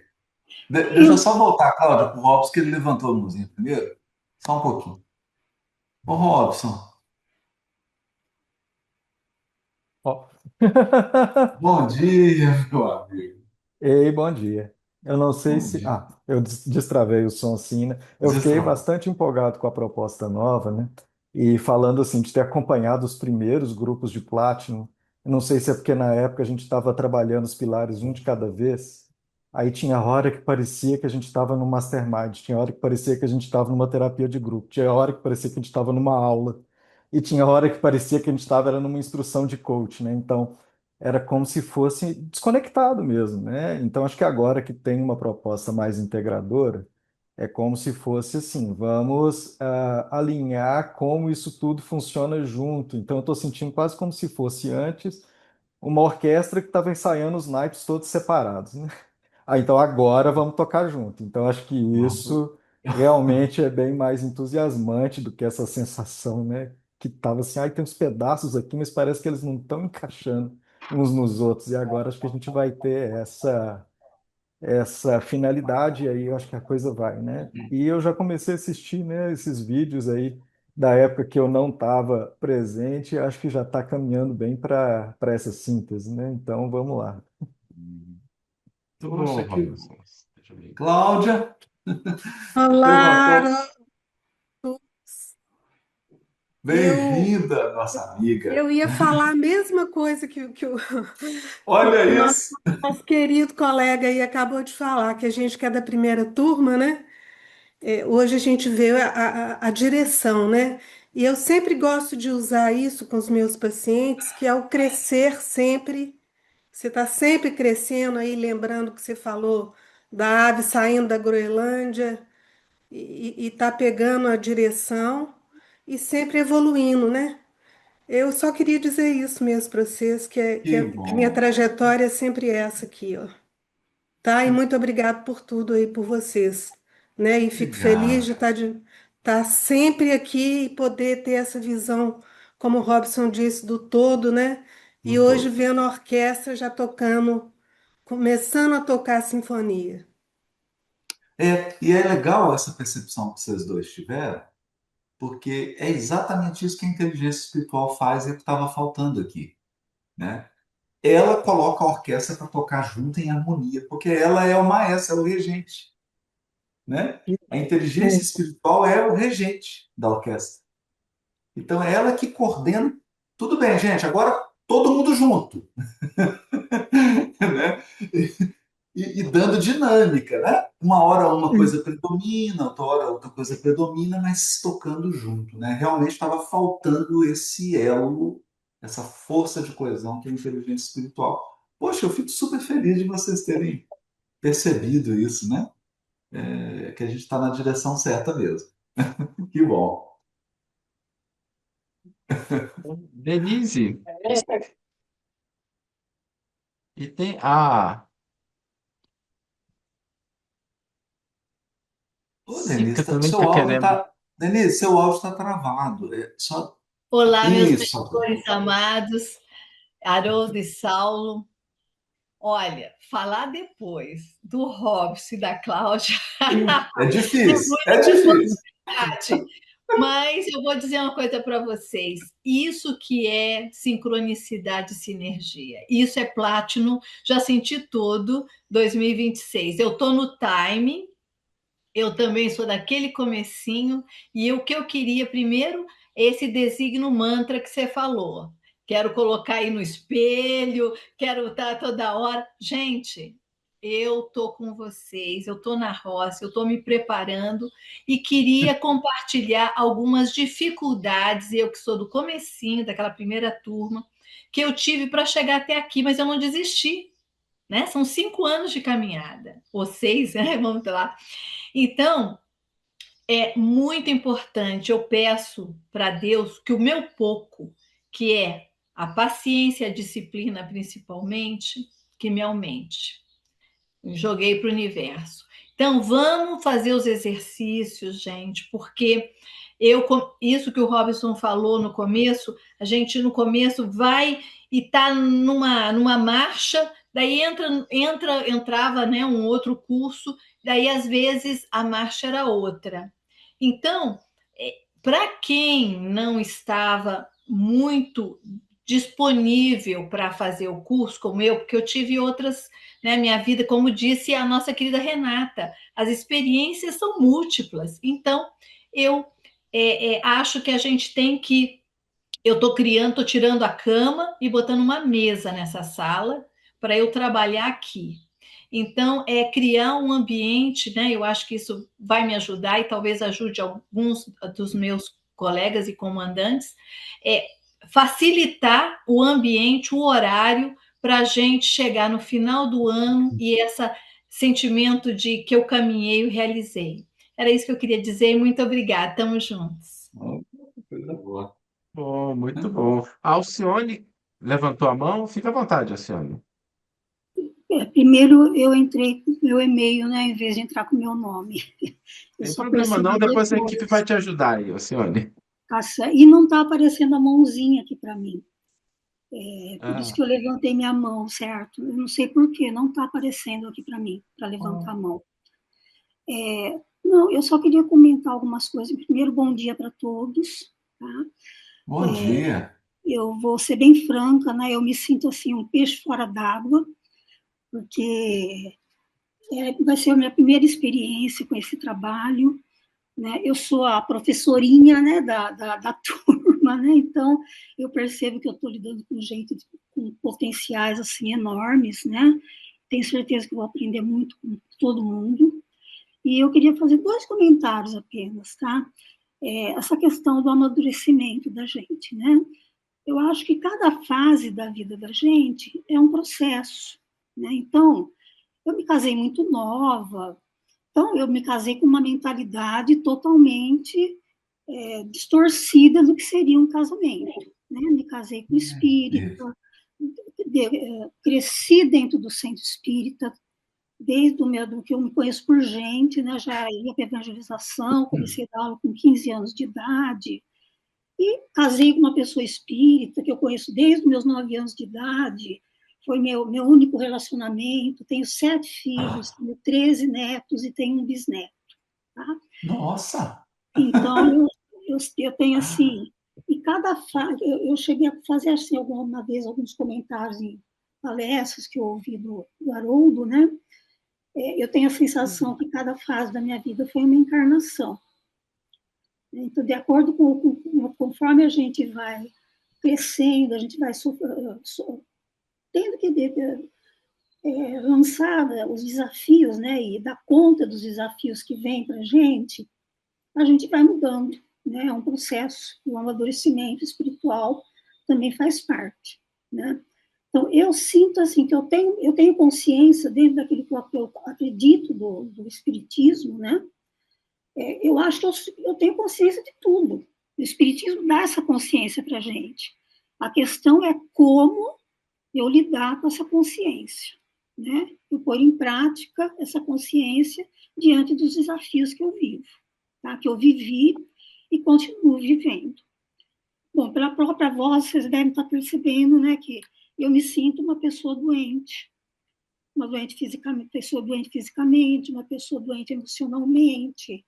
C: Deixa eu
G: Eu,
C: só voltar, Cláudia, para o Robson, que ele levantou a mãozinha primeiro. Só um pouquinho. Ô, Robson,
E: Ó.
C: bom dia, meu amigo.
E: Ei, bom dia. Eu não sei
C: Bom
E: se.
C: dia.
E: Ah, eu destravei o som sim, né? Eu fiquei
C: Destravou.
E: bastante empolgado com a proposta nova, né? E falando assim, de ter acompanhado os primeiros grupos de Platinum. Eu não sei se é porque na época a gente estava trabalhando os pilares um de cada vez. Aí tinha hora que parecia que a gente estava no mastermind, tinha hora que parecia que a gente estava numa terapia de grupo, tinha hora que parecia que a gente estava numa aula, e tinha hora que parecia que a gente estava numa instrução de coach, né? Então. Era como se fosse desconectado mesmo, né? Então, acho que agora que tem uma proposta mais integradora, é como se fosse assim, vamos alinhar como isso tudo funciona junto. Então, eu estou sentindo quase como se fosse antes uma orquestra que estava ensaiando os naipes todos separados, né? Ah, então agora vamos tocar junto. Então, acho que
C: Vamos.
E: isso realmente é bem mais entusiasmante do que essa sensação, né? Que tava assim, ai, tem uns pedaços aqui, mas parece que eles não estão encaixando uns nos outros. E agora acho que a gente vai ter essa finalidade, e aí eu acho que a coisa vai, né? E eu já comecei a assistir, né, esses vídeos aí da época que eu não estava presente, acho que já está caminhando bem para essa síntese, né? Então vamos lá.
A: Muito bom,
C: Poxa, que
A: Robson.
C: bom.
A: Seja bem.
C: Cláudia,
H: Olá,
C: levantou.
H: Arthur. Eu,
C: Bem-vinda, nossa amiga.
H: eu ia falar a mesma coisa
C: Olha
H: que o
C: isso.
H: nosso querido colega aí acabou de falar, que a gente que é da primeira turma, né? Hoje a gente vê a direção, né? E eu sempre gosto de usar isso com os meus pacientes, que é o crescer sempre. Você está sempre crescendo aí, lembrando que você falou da ave saindo da Groenlândia e está pegando a direção e sempre evoluindo, né? Eu só queria dizer isso mesmo para vocês,
C: Que
H: que a minha
C: bom.
H: trajetória é sempre essa aqui, ó. Tá? E muito obrigado por tudo aí, por vocês, né? E fico feliz
C: Obrigado.
H: de estar sempre aqui e poder ter essa visão, como o Robson disse, do todo, né? E
C: No
H: hoje
C: todo.
H: vendo a orquestra já tocando, começando a tocar a sinfonia.
C: E é legal essa percepção que vocês dois tiveram, porque é exatamente isso que a inteligência espiritual faz e é o que estava faltando aqui, né? Ela coloca a orquestra para tocar junto em harmonia, porque ela é o maestro, é o regente, né? A inteligência espiritual é o regente da orquestra. Então é ela que coordena. Tudo bem, gente, agora todo mundo junto, né? E dando dinâmica, né? Uma hora uma coisa predomina, outra hora outra coisa predomina, mas tocando junto, né? Realmente estava faltando esse elo, essa força de coesão que é a inteligência espiritual. Poxa, eu fico super feliz de vocês terem percebido isso, né? Que a gente está na direção certa mesmo. Que bom.
A: Denise, e tem.
C: Ô,
A: Sica
C: Denise,
A: também
C: seu
A: está
C: áudio
A: querendo.
C: tá. Denise, seu áudio está travado. É só.
I: Olá, meus
C: Isso.
I: mentores amados, Haroldo e Saulo. Olha, falar depois do Robson e da Cláudia
C: É
I: é
C: difícil, é
I: muita
C: difícil.
I: dificuldade. Mas eu vou dizer uma coisa para vocês: isso que é sincronicidade e sinergia. Isso é Platinum, já senti todo 2026. Eu estou no time, eu também sou daquele comecinho, e o que eu queria primeiro é esse designo mantra que você falou. Quero colocar aí no espelho, quero estar toda hora. Gente, eu tô com vocês, eu tô na roça, eu tô me preparando e queria compartilhar algumas dificuldades, eu que sou do comecinho, daquela primeira turma, que eu tive para chegar até aqui, mas eu não desisti, né? São 5 anos de caminhada, ou 6, né? Vamos lá. Então, é muito importante. Eu peço para Deus que o meu pouco, que é a paciência, a disciplina principalmente, que me aumente. Joguei para o universo. Então, vamos fazer os exercícios, gente, porque isso que o Robson falou no começo, a gente no começo vai e está numa marcha, daí entrava, né, um outro curso, daí às vezes a marcha era outra. Então, Para quem não estava muito disponível para fazer o curso, como eu, porque eu tive outras, né, minha vida, como disse a nossa querida Renata, as experiências são múltiplas. Então, eu acho que a gente tem que. Eu estou criando, estou tirando a cama e botando uma mesa nessa sala para eu trabalhar aqui. Então, é criar um ambiente, né? Eu acho que isso vai me ajudar e talvez ajude alguns dos meus colegas e comandantes, é facilitar o ambiente, o horário, para a gente chegar no final do ano e esse sentimento de que eu caminhei e realizei. Era isso que eu queria dizer e muito obrigada. Estamos juntos.
C: Coisa boa.
A: Bom, muito bom. A Alcione levantou a mão? Fica à vontade, Alcione.
G: Primeiro eu entrei com o meu e-mail, né, em vez de entrar com o meu nome. Eu
A: Tem
G: só
A: problema não,
G: percebi
A: depois a equipe vai
G: depois.
A: te ajudar aí, Alcione.
G: E não está aparecendo a mãozinha aqui para mim. Por isso
A: Ah,
G: que eu levantei minha mão, certo? Eu não sei por quê, não está aparecendo aqui para mim, para levantar a mão. Não, eu só queria comentar algumas coisas. Primeiro, bom dia para todos. Tá?
C: Bom dia.
G: Eu vou ser bem franca, né? Eu me sinto assim um peixe fora d'água, porque vai ser a minha primeira experiência com esse trabalho. Né? Eu sou a professorinha, né, da turma, né? Então eu percebo que eu estou lidando com gente com potenciais assim enormes, né? Tenho certeza que vou aprender muito com todo mundo. E eu queria fazer 2 comentários apenas, tá? Essa questão do amadurecimento da gente, né? Eu acho que cada fase da vida da gente é um processo, né? Então, eu me casei muito nova, então eu me casei com uma mentalidade totalmente distorcida do que seria um casamento, né? Me casei com espírita, cresci dentro do centro espírita, desde do que eu me conheço por gente, né? Já ia para evangelização, comecei a dar aula com 15 anos de idade, e casei com uma pessoa espírita, que eu conheço desde os meus 9 anos de idade, foi meu único relacionamento, tenho 7 filhos, tenho 13 netos e tenho um bisneto. Tá?
C: Nossa!
G: Então, eu tenho assim, e cada fase, eu cheguei a fazer assim alguma vez alguns comentários em palestras que eu ouvi do Haroldo, né? Eu tenho a sensação que cada fase da minha vida foi uma encarnação. Então, de acordo conforme a gente vai crescendo, a gente vai tendo que lançar os desafios, né, e dar conta dos desafios que vêm para a gente vai mudando, né, é um processo, o amadurecimento espiritual também faz parte, né. Então, eu sinto assim que eu tenho consciência dentro daquilo que eu acredito do espiritismo, né. Eu acho que eu tenho consciência de tudo. O espiritismo dá essa consciência para a gente. A questão é como eu lidar com essa consciência, né? Eu pôr em prática essa consciência diante dos desafios que eu vivo, tá? Que eu vivi e continuo vivendo. Bom, pela própria voz, vocês devem estar percebendo, né, que eu me sinto uma pessoa doente, pessoa doente fisicamente, uma pessoa doente emocionalmente.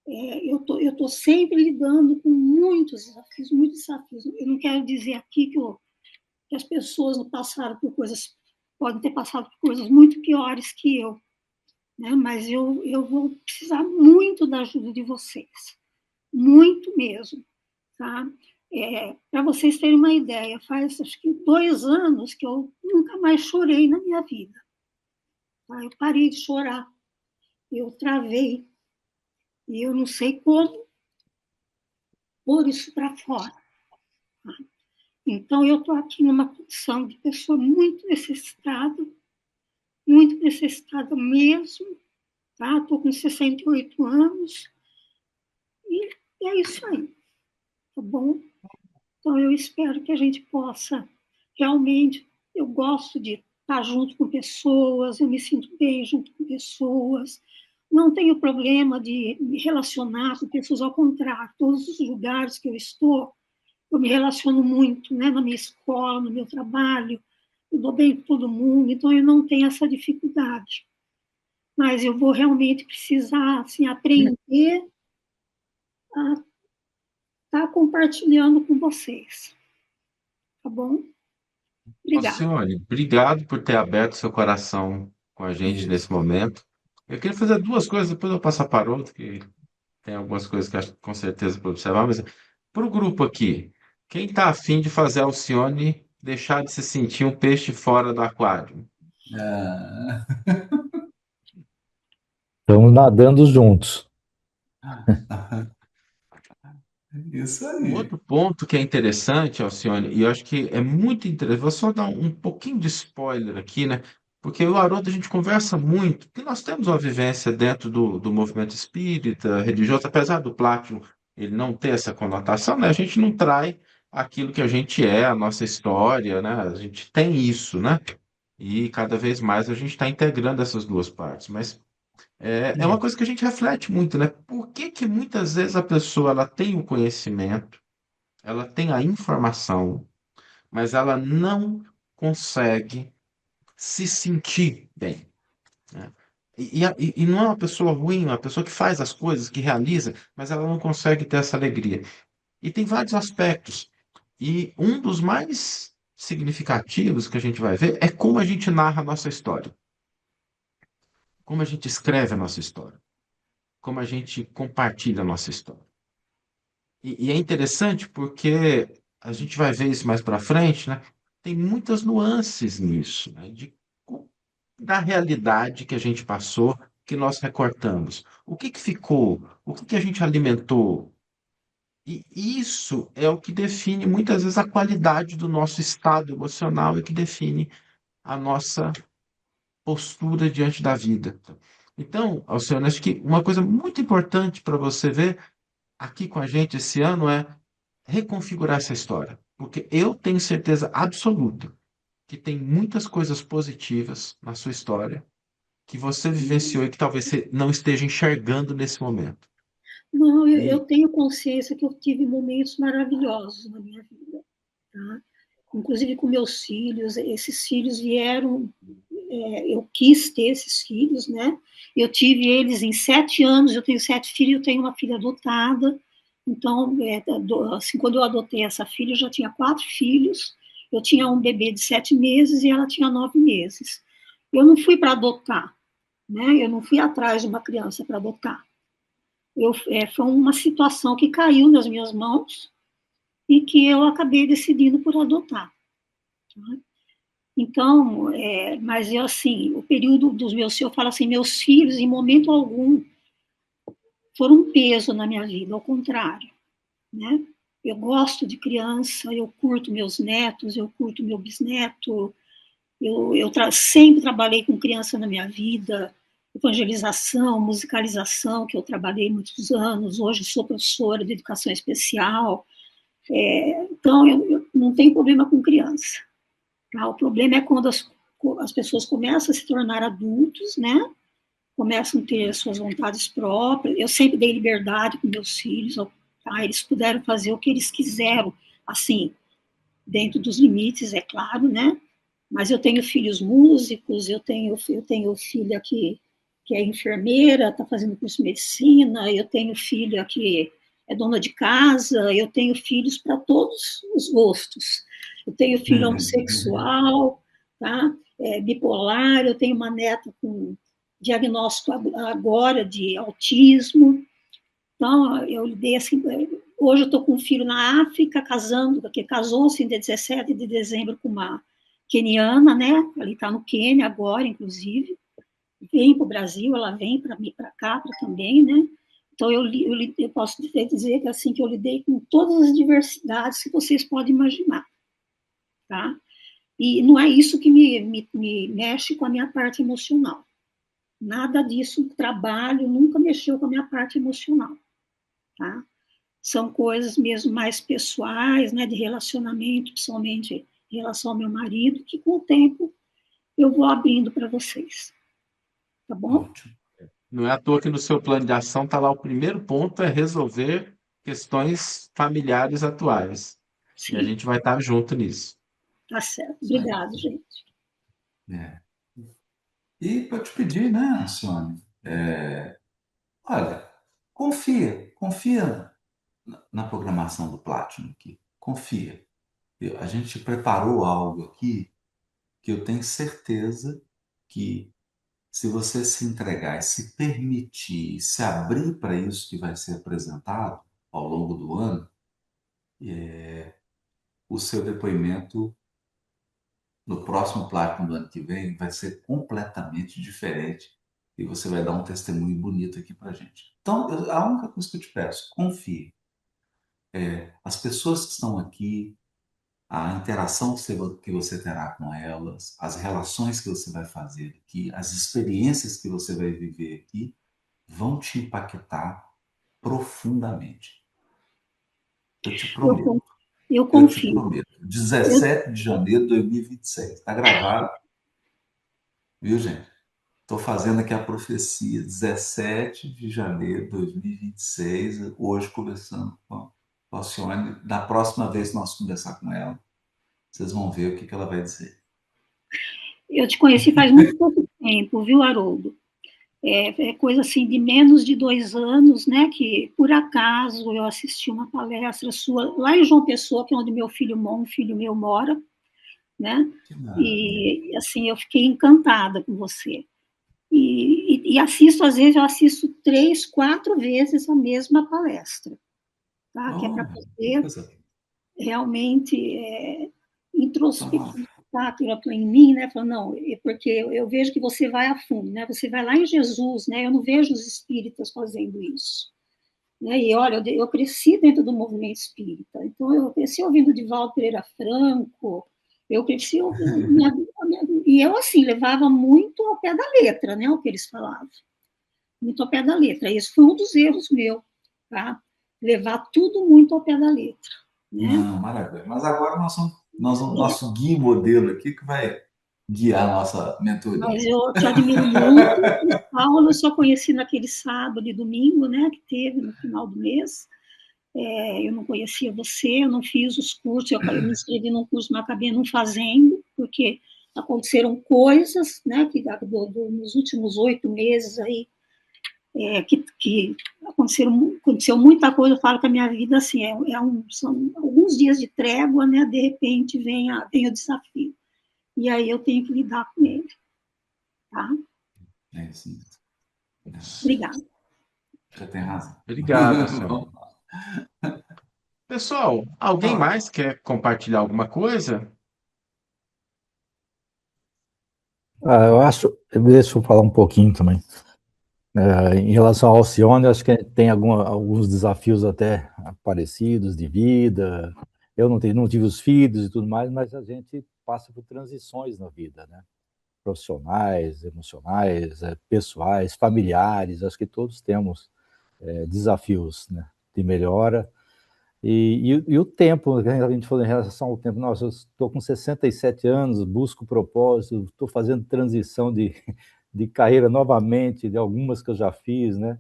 G: Eu tô sempre lidando com muitos desafios, muitos desafios. Eu não quero dizer aqui que as pessoas não passaram por coisas, podem ter passado por coisas muito piores que eu, né? Mas eu vou precisar muito da ajuda de vocês, muito mesmo, tá? Para vocês terem uma ideia, faz acho que 2 anos que eu nunca mais chorei na minha vida. Tá? Eu parei de chorar, eu travei, e eu não sei como pôr isso para fora. Tá? Então, eu estou aqui numa condição de pessoa muito necessitada mesmo, tá? Estou com 68 anos e é isso aí, tá bom? Então, eu espero que a gente possa realmente, eu gosto de estar junto com pessoas, eu me sinto bem junto com pessoas, não tenho problema de me relacionar com pessoas, ao contrário, todos os lugares que eu estou, eu me relaciono muito, né, na minha escola, no meu trabalho, eu dou bem com todo mundo, então eu não tenho essa dificuldade. Mas eu vou realmente precisar assim, aprender a estar compartilhando com vocês. Tá bom? Obrigada.
A: Alcione, obrigado por ter aberto seu coração com a gente nesse momento. Eu queria fazer duas coisas, depois eu passo para o outro, que tem algumas coisas que acho que com certeza para observar, mas para o grupo aqui, quem está afim de fazer a Alcione deixar de se sentir um peixe fora do aquário?
C: Ah,
E: Estamos nadando juntos.
C: isso
A: Um
C: aí.
A: outro ponto que é interessante, Alcione, e eu acho que é muito interessante, vou só dar um pouquinho de spoiler aqui, né? Porque eu e o Haroldo a gente conversa muito, porque nós temos uma vivência dentro do movimento espírita, religioso, apesar do Plátano ele não ter essa conotação, né? A gente não trai aquilo que a gente é, a nossa história, né? A gente tem isso, né? E cada vez mais a gente está integrando essas duas partes. Mas é uma coisa que a gente reflete muito, né? Por que que muitas vezes a pessoa ela tem o conhecimento, ela tem a informação, mas ela não consegue se sentir bem, né? E não é uma pessoa ruim, é uma pessoa que faz as coisas, que realiza, mas ela não consegue ter essa alegria. E tem vários aspectos. E um dos mais significativos que a gente vai ver é como a gente narra a nossa história, como a gente escreve a nossa história, como a gente compartilha a nossa história. E é interessante porque a gente vai ver isso mais para frente, né? Tem muitas nuances nisso, né? Da realidade que a gente passou, que nós recortamos. O que que ficou? O que que a gente alimentou? E isso é o que define muitas vezes a qualidade do nosso estado emocional e que define a nossa postura diante da vida. Então, Alcione, acho que uma coisa muito importante para você ver aqui com a gente esse ano é reconfigurar essa história, porque eu tenho certeza absoluta que tem muitas coisas positivas na sua história que você vivenciou e que talvez você não esteja enxergando nesse momento.
G: Não, eu
A: E
G: tenho consciência que eu tive momentos maravilhosos na minha vida, tá? Inclusive com meus filhos, esses filhos vieram, eu quis ter esses filhos, né? Eu tive eles em 7 anos, eu tenho 7 filhos, eu tenho uma filha adotada, então, assim, quando eu adotei essa filha, eu já tinha 4 filhos, eu tinha um bebê de 7 meses e ela tinha 9 meses. Eu não fui para adotar, né? Eu não fui atrás de uma criança para adotar. Foi uma situação que caiu nas minhas mãos e que eu acabei decidindo por adotar. Tá? Então, mas eu assim, o período dos meus, eu falo assim, meus filhos, em momento algum, foram um peso na minha vida, ao contrário, né? Eu gosto de criança, eu curto meus netos, eu curto meu bisneto, sempre trabalhei com criança na minha vida, evangelização, musicalização, que eu trabalhei muitos anos, hoje sou professora de educação especial, então eu não tenho problema com criança. Tá? O problema é quando as pessoas começam a se tornar adultos, né? Começam a ter suas vontades próprias. Eu sempre dei liberdade para meus filhos, tá? Eles puderam fazer o que eles quiseram, assim, dentro dos limites, é claro, né? Mas eu tenho filhos músicos, eu tenho filha que é enfermeira, está fazendo curso de medicina, eu tenho filha que é dona de casa, eu tenho filhos para todos os gostos. Eu tenho filho homossexual, tá? Bipolar, eu tenho uma neta com diagnóstico agora de autismo. Então, eu lidei assim. Hoje eu estou com um filho na África, que casou-se em 17 de dezembro com uma queniana, né? Ele está no Quênia agora, inclusive. Vem para o Brasil, ela vem para cá também, né? Então, eu posso dizer que, assim, que eu lidei com todas as diversidades que vocês podem imaginar, tá? E não é isso que me mexe com a minha parte emocional. Nada disso, trabalho nunca mexeu com a minha parte emocional, tá? São coisas mesmo mais pessoais, né, de relacionamento, principalmente em relação ao meu marido, que com o tempo eu vou abrindo para vocês, tá bom?
C: Ótimo.
A: não é à toa que no seu plano de ação está lá o primeiro ponto é resolver questões familiares atuais. E a
G: Sim,
A: gente vai estar junto nisso.
G: tá certo.
C: Isso aí.
G: Obrigado, gente.
C: É. E para te pedir, né, Sônia? Olha, confia, na programação do Platinum aqui. Confia. A gente preparou algo aqui que eu tenho certeza que, se você se entregar e se permitir, se abrir para isso que vai ser apresentado ao longo do ano, o seu depoimento no próximo Platinum do ano que vem vai ser completamente diferente e você vai dar um testemunho bonito aqui para gente. Então, a única coisa que eu te peço, confie. As pessoas que estão aqui, a interação que você terá com elas, as relações que você vai fazer aqui, as experiências que você vai viver aqui, vão te impactar profundamente. Eu te prometo.
G: Eu
C: Eu te
G: confio.
C: prometo. 17 de janeiro de 2026. Está gravado, viu, gente? Estou fazendo aqui a profecia. 17 de janeiro de 2026. Hoje, conversando com a Alcione. Da próxima vez que nós conversar com ela, vocês vão ver o que ela vai dizer.
G: Eu te conheci faz muito pouco tempo, viu, Haroldo? É coisa assim de menos de 2 anos, né? Que por acaso eu assisti uma palestra sua lá em João Pessoa, que é onde meu filho meu mora, né? E assim eu fiquei encantada com você. E assisto, às vezes, eu assisto 3, 4 vezes a mesma palestra, tá? Que é para poder realmente introspectar aquilo em mim, né? Falar, não, porque eu vejo que você vai a fundo, né? Você vai lá em Jesus, né? Eu não vejo os espíritas fazendo isso. Né? E olha, eu cresci dentro do movimento espírita, então eu cresci ouvindo Divaldo Pereira Franco, eu cresci ouvindo, e eu, assim, levava muito ao pé da letra, né? O que eles falavam. Muito ao pé da letra. Esse foi um dos erros meu, tá? Levar tudo muito ao pé da letra. Né?
C: Não, maravilha. Mas agora nós vamos nosso guia modelo aqui que vai guiar a nossa mentoria.
G: Mas eu te admiro muito. O Paulo eu só conheci naquele sábado e domingo, né, que teve no final do mês. Eu não conhecia você, eu não fiz os cursos, eu me inscrevi num curso, mas acabei não fazendo, porque aconteceram coisas, né, que nos últimos 8 meses aí, que aconteceu muita coisa. Eu falo que a minha vida assim, são alguns dias de trégua, né? De repente vem o desafio. E aí eu tenho que lidar com ele. Tá?
C: Sim.
G: Obrigada.
C: Já tem razão.
A: Obrigado, senhor. Pessoal, alguém mais quer compartilhar alguma coisa?
J: Eu acho, deixa eu falar um pouquinho também. Em relação ao Alcione, acho que tem alguns desafios até parecidos de vida. Eu não tive os filhos e tudo mais, mas a gente passa por transições na vida, né? Profissionais, emocionais, pessoais, familiares. Acho que todos temos desafios, né, de melhora. E o tempo, a gente falou em relação ao tempo, nossa, eu estou com 67 anos, busco propósito, estou fazendo transição de carreira novamente, de algumas que eu já fiz, né,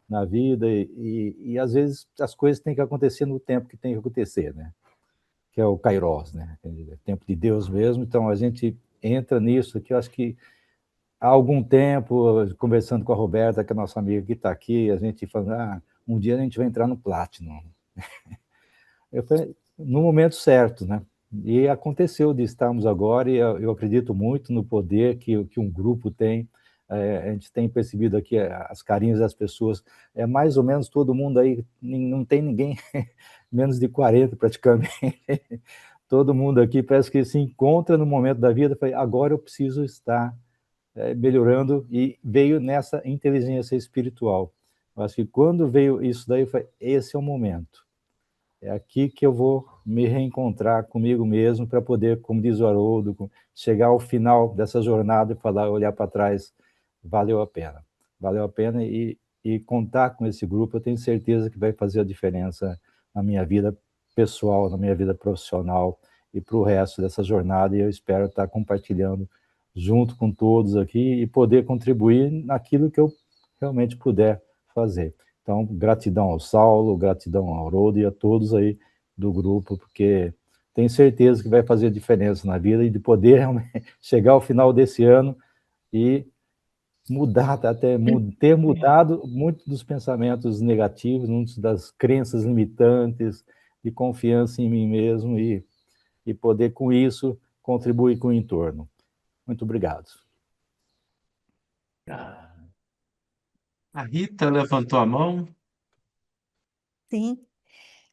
J: na vida, e às vezes as coisas têm que acontecer no tempo que tem que acontecer, né, que é o Kairos, né, é tempo de Deus mesmo. Então a gente entra nisso, que eu acho que há algum tempo, conversando com a Roberta, que é a nossa amiga que está aqui, a gente falando, um dia a gente vai entrar no Platinum. Eu falei, no momento certo, né? E aconteceu de estarmos agora, e eu acredito muito no poder que um grupo tem. A gente tem percebido aqui as carinhas das pessoas, mais ou menos todo mundo aí, não tem ninguém menos de 40 praticamente. Todo mundo aqui parece que se encontra no momento da vida, agora eu preciso estar melhorando, e veio nessa inteligência espiritual. Eu acho que quando veio isso daí, esse é o momento. É aqui que eu vou me reencontrar comigo mesmo para poder, como diz o Haroldo, chegar ao final dessa jornada e olhar para trás, valeu a pena. Valeu a pena, e contar com esse grupo, eu tenho certeza que vai fazer a diferença na minha vida pessoal, na minha vida profissional e para o resto dessa jornada, e eu espero estar compartilhando junto com todos aqui e poder contribuir naquilo que eu realmente puder fazer. Então, gratidão ao Saulo, gratidão ao Haroldo e a todos aí do grupo, porque tenho certeza que vai fazer diferença na vida, e de poder realmente chegar ao final desse ano e mudar, ter mudado muito dos pensamentos negativos, muitas das crenças limitantes, de confiança em mim mesmo e poder, com isso, contribuir com o entorno. Muito obrigado.
A: A Rita levantou a mão.
K: Sim,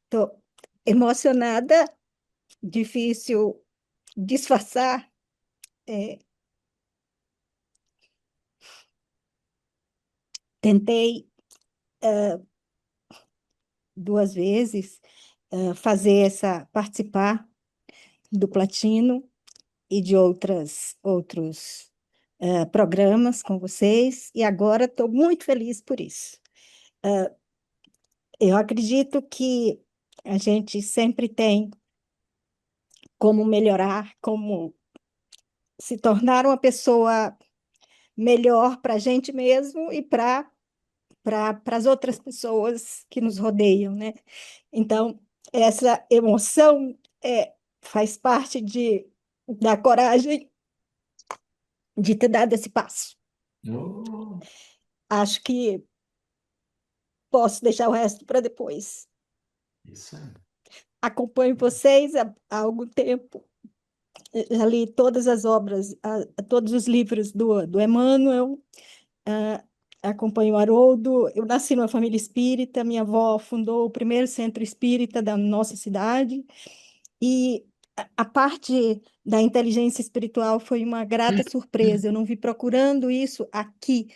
K: estou emocionada, difícil disfarçar. Tentei 2 vezes participar do Platino e de outros programas com vocês, e agora estou muito feliz por isso. Eu acredito que a gente sempre tem como melhorar, como se tornar uma pessoa melhor para a gente mesmo e para as outras pessoas que nos rodeiam, né? Então, essa emoção faz parte da coragem de ter dado esse passo.
C: Oh,
K: Acho que posso deixar o resto para depois.
C: isso aí.
K: Acompanho vocês há algum tempo. Já li todas as obras, todos os livros do Emmanuel, acompanho o Haroldo. Eu nasci numa família espírita, minha avó fundou o primeiro centro espírita da nossa cidade, e a parte da inteligência espiritual foi uma grata surpresa. Eu não vi procurando isso aqui,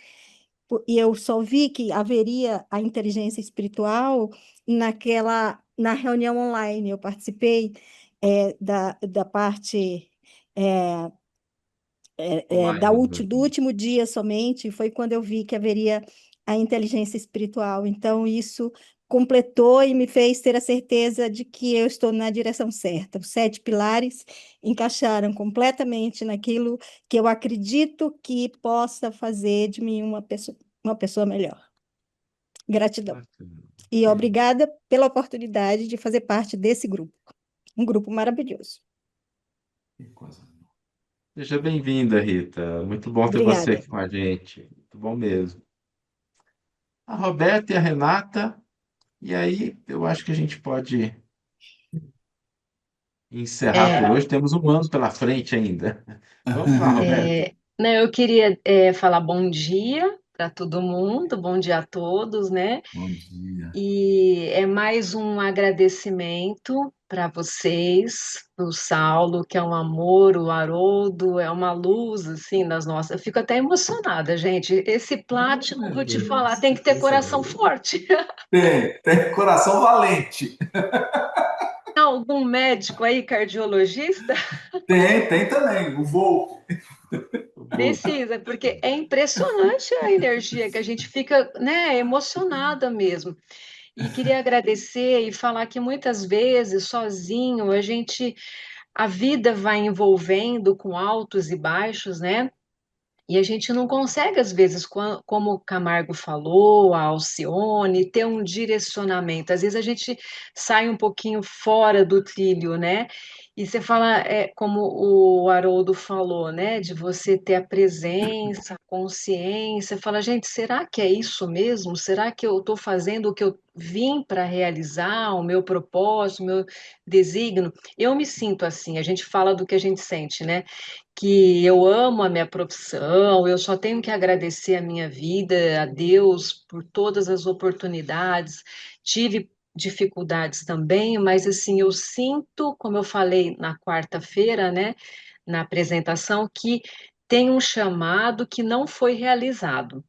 K: e eu só vi que haveria a inteligência espiritual na reunião online. Eu participei da parte
A: Online.
K: do último dia somente, foi quando eu vi que haveria a inteligência espiritual. Então, isso completou e me fez ter a certeza de que eu estou na direção certa. Os 7 pilares encaixaram completamente naquilo que eu acredito que possa fazer de mim uma pessoa melhor. Gratidão. E obrigada pela oportunidade de fazer parte desse grupo. Um grupo maravilhoso.
C: Que coisa.
A: Seja bem-vinda, Rita. Muito bom ter você
K: Obrigada.
A: aqui com a gente. Muito bom mesmo. A Roberta e a Renata. E aí, eu acho que a gente pode encerrar por hoje. Temos um ano pela frente ainda. Vamos lá, Roberta.
B: Não, eu queria falar bom dia para todo mundo, bom dia a todos, né?
C: Bom dia.
B: E é mais um agradecimento para vocês, para o Saulo, que é um amor, o Haroldo é uma luz, assim, nas nossas. Eu fico até emocionada, gente. Esse Platino, vou te falar, tem que ter coração forte.
C: Tem coração valente.
B: Tem algum médico aí, cardiologista?
C: Tem também, o voo.
B: Precisa, porque é impressionante a energia que a gente fica, né, emocionada mesmo. E queria agradecer e falar que muitas vezes, sozinho, a vida vai envolvendo com altos e baixos, né? E a gente não consegue, às vezes, como o Camargo falou, a Alcione, ter um direcionamento. Às vezes a gente sai um pouquinho fora do trilho, né? E você fala, como o Haroldo falou, né? De você ter a presença, a consciência. Fala, gente, será que é isso mesmo? Será que eu estou fazendo o que eu vim para realizar, o meu propósito, o meu desígnio? Eu me sinto assim, a gente fala do que a gente sente, né? Que eu amo a minha profissão, eu só tenho que agradecer a minha vida, a Deus, por todas as oportunidades. Tive dificuldades também, mas assim, eu sinto, como eu falei na quarta-feira, né, na apresentação, que tem um chamado que não foi realizado.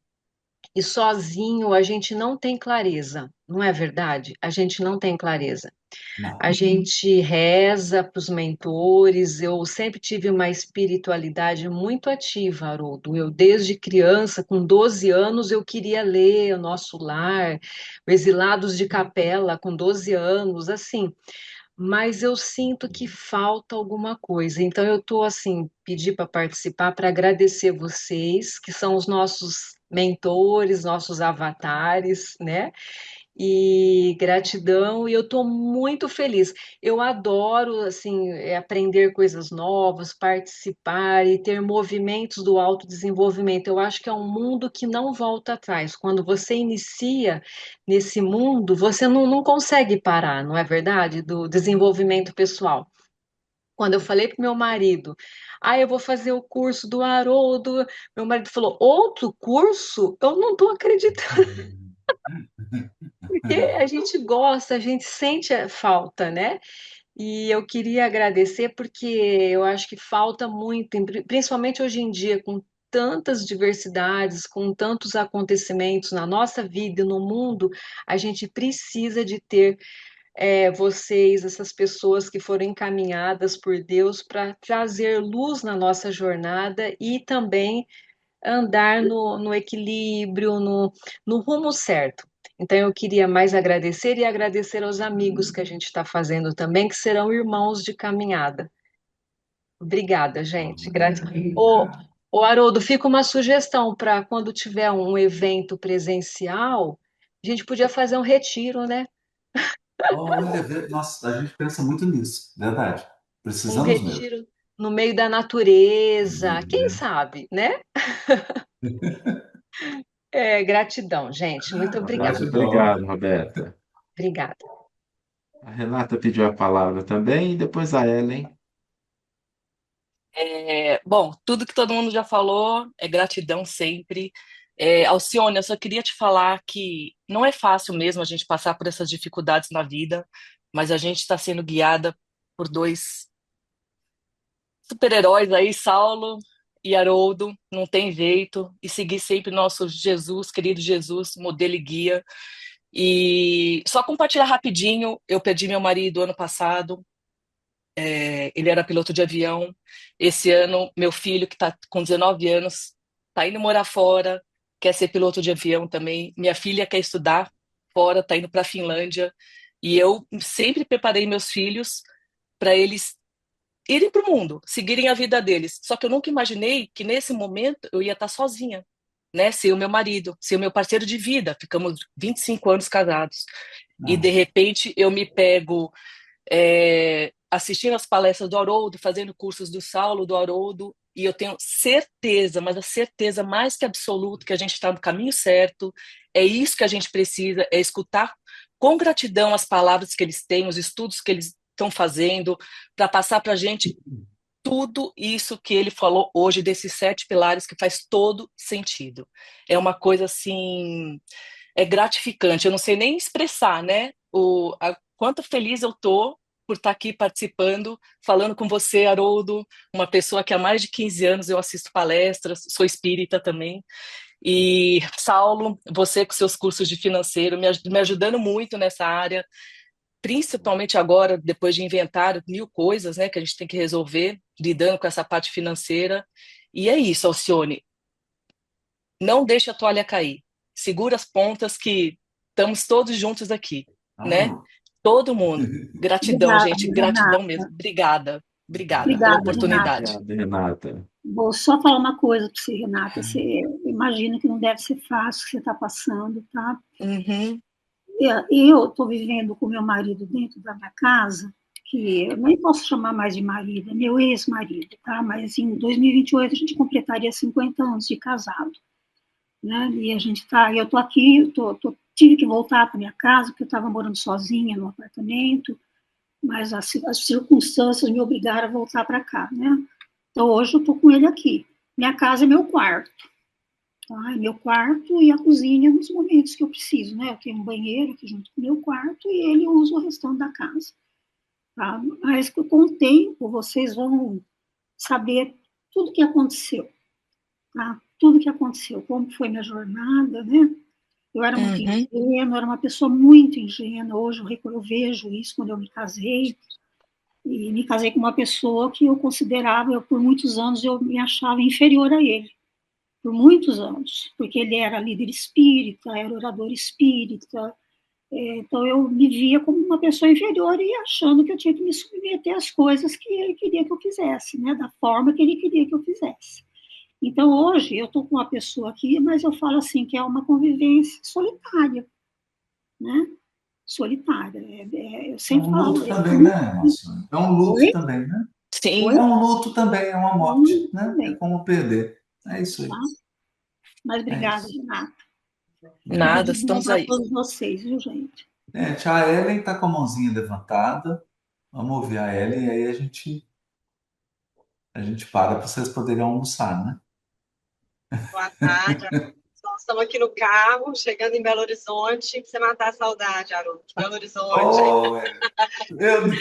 B: E sozinho a gente não tem clareza, não é verdade? A gente não tem clareza.
C: Não.
B: A gente reza para os mentores. Eu sempre tive uma espiritualidade muito ativa, Haroldo. Eu, desde criança, com 12 anos, eu queria ler O Nosso Lar, Exilados de Capela, com 12 anos, assim. Mas eu sinto que falta alguma coisa. Então, eu estou, assim, pedir para participar, para agradecer vocês, que são os nossos mentores, nossos avatares, né?
L: e gratidão, e eu estou muito feliz. Eu adoro assim aprender coisas novas, participar e ter movimentos do autodesenvolvimento. Eu acho que é um mundo que não volta atrás. Quando você inicia nesse mundo, você não consegue parar, não é verdade? Do desenvolvimento pessoal. Quando eu falei para meu marido, eu vou fazer o curso do Haroldo, meu marido falou, outro curso? Eu não estou acreditando. Porque a gente gosta, a gente sente a falta, né? E eu queria agradecer porque eu acho que falta muito, principalmente hoje em dia, com tantas diversidades, com tantos acontecimentos na nossa vida e no mundo, a gente precisa de ter vocês, essas pessoas que foram encaminhadas por Deus para trazer luz na nossa jornada e também andar no equilíbrio, no rumo certo. Então, eu queria mais agradecer e agradecer aos amigos que a gente está fazendo também, que serão irmãos de caminhada. Obrigada, gente. Ô, Haroldo, fica uma sugestão para quando tiver um evento presencial, a gente podia fazer um retiro, né?
C: Olha, nossa, a gente pensa muito nisso, verdade.
L: Um
C: Precisamos mesmo.
L: retiro no meio da natureza, quem sabe, né? Gratidão, gente. Muito
A: Roberta,
L: obrigada.
C: Gratidão.
A: obrigado, Roberta.
L: Obrigada.
A: A Renata pediu a palavra também, e depois a Ellen.
F: Bom, tudo que todo mundo já falou é gratidão sempre. Alcione, eu só queria te falar que não é fácil mesmo a gente passar por essas dificuldades na vida, mas a gente está sendo guiada por dois super-heróis aí, Saulo e Haroldo, não tem jeito, e seguir sempre nosso Jesus, querido Jesus, modelo e guia. E só compartilhar rapidinho, eu perdi meu marido ano passado, ele era piloto de avião. Esse ano, meu filho, que está com 19 anos, está indo morar fora, quer ser piloto de avião também. Minha filha quer estudar fora, está indo para a Finlândia. E eu sempre preparei meus filhos para eles irem para o mundo, seguirem a vida deles. Só que eu nunca imaginei que nesse momento eu ia estar sozinha, né? Sem o meu marido, sem o meu parceiro de vida. Ficamos 25 anos casados. E de repente eu me pego assistindo as palestras do Haroldo, fazendo cursos do Saulo, do Haroldo, e eu tenho certeza, mas a certeza mais que absoluta que a gente está no caminho certo, é isso que a gente precisa, é escutar com gratidão as palavras que eles têm, os estudos que eles estão fazendo, para passar para a gente tudo isso que ele falou hoje, desses 7 pilares, que faz todo sentido. É uma coisa assim, é gratificante, eu não sei nem expressar, né? Quanto feliz eu tô por estar aqui participando, falando com você, Haroldo, uma pessoa que há mais de 15 anos eu assisto palestras, sou espírita também. E Saulo, você com seus cursos de financeiro, me ajudando muito nessa área, principalmente agora, depois de inventar 1000 coisas, né, que a gente tem que resolver, lidando com essa parte financeira. E é isso, Alcione, não deixe a toalha cair, segura as pontas que estamos todos juntos aqui, né? Todo mundo. Gratidão,
G: Obrigada,
F: gente, gratidão mesmo.
G: Renata.
F: Obrigada pela
G: Obrigada, Renata.
F: oportunidade.
A: Obrigado, Renata.
G: Vou só falar uma coisa para você, Renata. Você imagina que não deve ser fácil o que você está passando, tá?
F: Uhum.
G: Eu estou vivendo com meu marido dentro da minha casa, que eu nem posso chamar mais de marido, é meu ex-marido, tá? Mas em 2028 a gente completaria 50 anos de casado, né? E a gente tá, eu estou aqui, tive que voltar para minha casa, porque eu estava morando sozinha no apartamento, mas as circunstâncias me obrigaram a voltar para cá, né? Então hoje eu estou com ele aqui. Minha casa é meu quarto. Tá? É meu quarto e a cozinha nos momentos que eu preciso, né? Eu tenho um banheiro aqui junto com o meu quarto e ele usa o restante da casa. Tá? Mas com o tempo vocês vão saber tudo o que aconteceu, tá? Tudo o que aconteceu, como foi minha jornada, né? Eu era muito ingênua, era uma pessoa muito ingênua. Hoje eu vejo isso quando eu me casei. E me casei com uma pessoa que eu considerava, por muitos anos, eu me achava inferior a ele. Por muitos anos. Porque ele era líder espírita, era orador espírita. Então eu me via como uma pessoa inferior e achando que eu tinha que me submeter às coisas que ele queria que eu fizesse, né? Da forma que ele queria que eu fizesse. Então, hoje, eu estou com uma pessoa aqui, mas eu falo assim, que é uma convivência solitária, né? Solitária. Eu
C: É
G: sempre
C: um
G: falo,
C: luto também, né, Marcelo? É um luto
G: oi?
C: também, né?
G: Oi?
F: Sim,
C: É um luto também, é uma morte, né? É
G: Também,
C: como perder. É isso
G: tá?
C: aí.
G: Mas
C: É
G: obrigada,
C: isso.
G: Renata. Tudo
F: nada,
G: de bom
F: estamos
G: para
F: aí.
G: todos vocês, viu, gente?
C: Gente, a Ellen está com a mãozinha levantada. Vamos ouvir a Ellen e aí a gente para vocês poderem almoçar, né?
M: Boa tarde. Nós estamos aqui no carro, chegando em Belo Horizonte, para você matar a saudade, Haroldo, de Belo Horizonte.
C: Oh, meu Deus.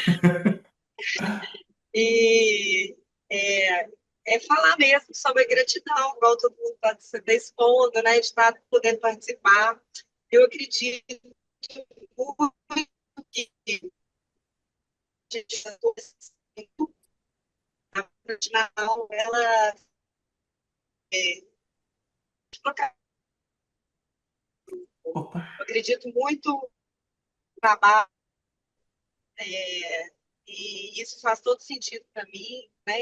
M: E é, falar mesmo sobre gratidão, igual todo mundo está expondo, né, de estar podendo participar. Eu acredito muito que a gratidão, ela
C: Opa.
M: eu acredito muito no trabalho. É, e isso faz todo sentido para mim, né?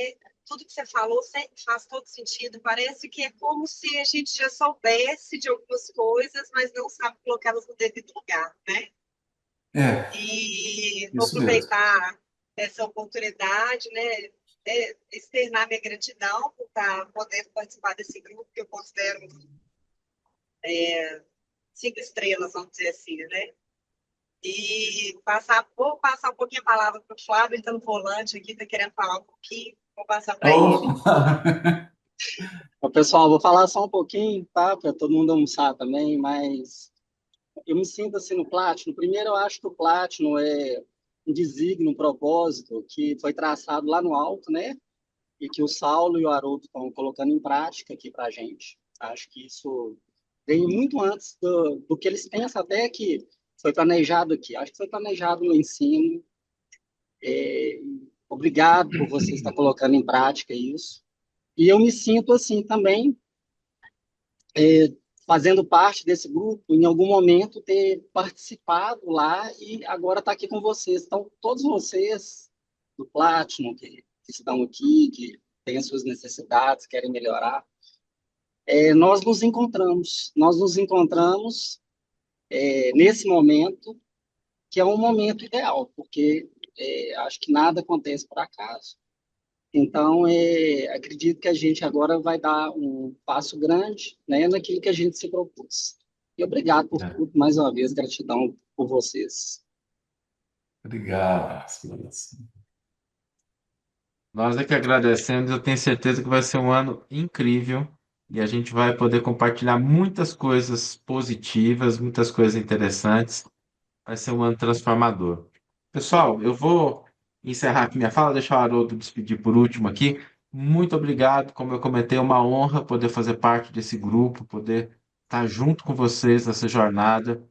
M: Tudo que você falou sempre faz todo sentido. Parece que é como se a gente já soubesse de algumas coisas, mas não sabe colocá-las no devido lugar, né?
C: É,
M: E vou
C: isso mesmo.
M: aproveitar essa oportunidade, né? Externar minha gratidão por estar podendo participar desse grupo que eu considero 5 estrelas, vamos dizer assim, né? E vou passar um pouquinho a palavra para o Flávio, ele está no volante aqui, está querendo falar um pouquinho, vou passar para ele.
C: Opa.
N: Ô, pessoal, vou falar só um pouquinho, tá? Para todo mundo almoçar também, mas eu me sinto assim no Platinum. Primeiro, eu acho que o Platinum é um desígnio, um propósito que foi traçado lá no alto, né? E que o Saulo e o Haroldo estão colocando em prática aqui para a gente. Acho que isso vem muito antes do que eles pensam, até que foi planejado aqui. Acho que foi planejado no ensino. Obrigado por você estar colocando em prática isso. E eu me sinto assim também, fazendo parte desse grupo, em algum momento ter participado lá e agora estar aqui com vocês. Então, todos vocês do Platinum que estão aqui, que têm as suas necessidades, querem melhorar, nós nos encontramos nesse momento, que é um momento ideal, porque acho que nada acontece por acaso. Então, acredito que a gente agora vai dar um passo grande, né, naquilo que a gente se propôs. E obrigado por
C: É.
N: tudo, mais uma vez, gratidão por vocês.
C: Obrigado, Marcelo.
A: Nós é que agradecemos, eu tenho certeza que vai ser um ano incrível e a gente vai poder compartilhar muitas coisas positivas, muitas coisas interessantes. Vai ser um ano transformador. Pessoal, eu vou encerrar aqui minha fala, deixar o Haroldo despedir por último aqui. Muito obrigado, como eu comentei, é uma honra poder fazer parte desse grupo, poder estar junto com vocês nessa jornada.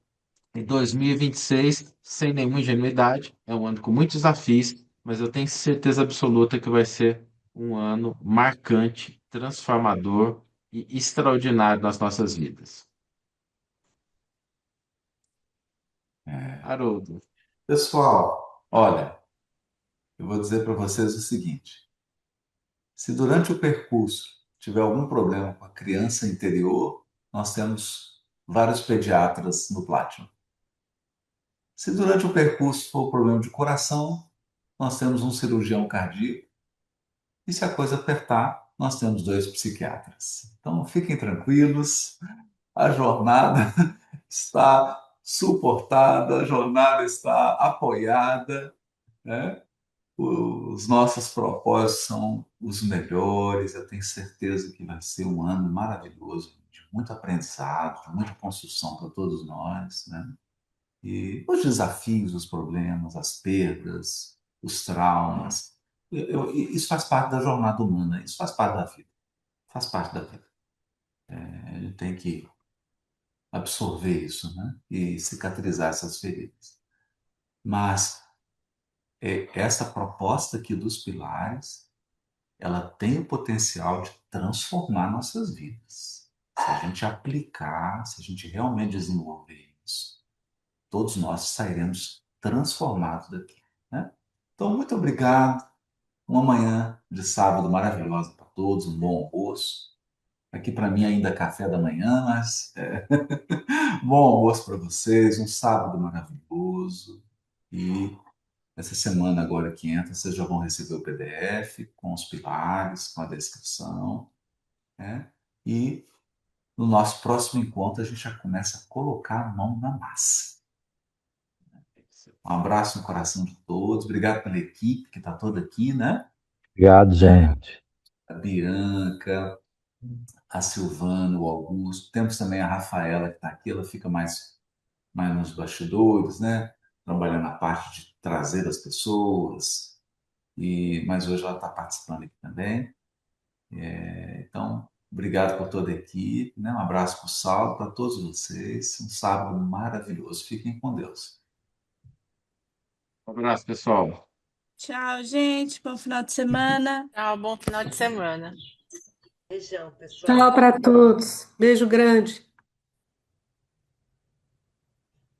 A: Em 2026, sem nenhuma ingenuidade, é um ano com muitos desafios, mas eu tenho certeza absoluta que vai ser um ano marcante, transformador e extraordinário nas nossas vidas. Haroldo.
C: Pessoal, olha, eu vou dizer para vocês o seguinte: se durante o percurso tiver algum problema com a criança interior, nós temos vários pediatras no Platinum. Se durante o percurso for problema de coração, nós temos um cirurgião cardíaco. E se a coisa apertar, nós temos 2 psiquiatras. Então, fiquem tranquilos, a jornada está suportada, a jornada está apoiada, né? Os nossos propósitos são os melhores. Eu tenho certeza que vai ser um ano maravilhoso, de muito aprendizado, de muita construção para todos nós, né? E os desafios, os problemas, as perdas, os traumas, isso faz parte da jornada humana, isso faz parte da vida, faz parte da vida. A gente tem que absorver isso, né? E cicatrizar essas feridas. Mas essa proposta aqui dos pilares, ela tem o potencial de transformar nossas vidas. Se a gente aplicar, se a gente realmente desenvolver isso, todos nós sairemos transformados daqui, né? Então, muito obrigado. Uma manhã de sábado maravilhosa para todos, um bom almoço. Aqui para mim ainda é café da manhã, mas bom almoço para vocês, um sábado maravilhoso. E essa semana agora que entra, vocês já vão receber o PDF com os pilares, com a descrição, né? E no nosso próximo encontro a gente já começa a colocar a mão na massa. Um abraço no coração de todos. Obrigado pela equipe que está toda aqui, né?
J: Obrigado, gente.
C: A Bianca, a Silvana, o Augusto. Temos também a Rafaela que está aqui, ela fica mais nos bastidores, né? Trabalhando na parte de trazer as pessoas. Mas hoje ela está participando aqui também. Então, obrigado por toda a equipe, né? Um abraço para o Saulo, para todos vocês. Um sábado maravilhoso. Fiquem com Deus.
A: Um abraço, pessoal.
O: Tchau, gente. Bom final de semana.
D: Tchau, bom final de semana.
M: Beijão, pessoal.
H: Tchau para todos. Beijo grande.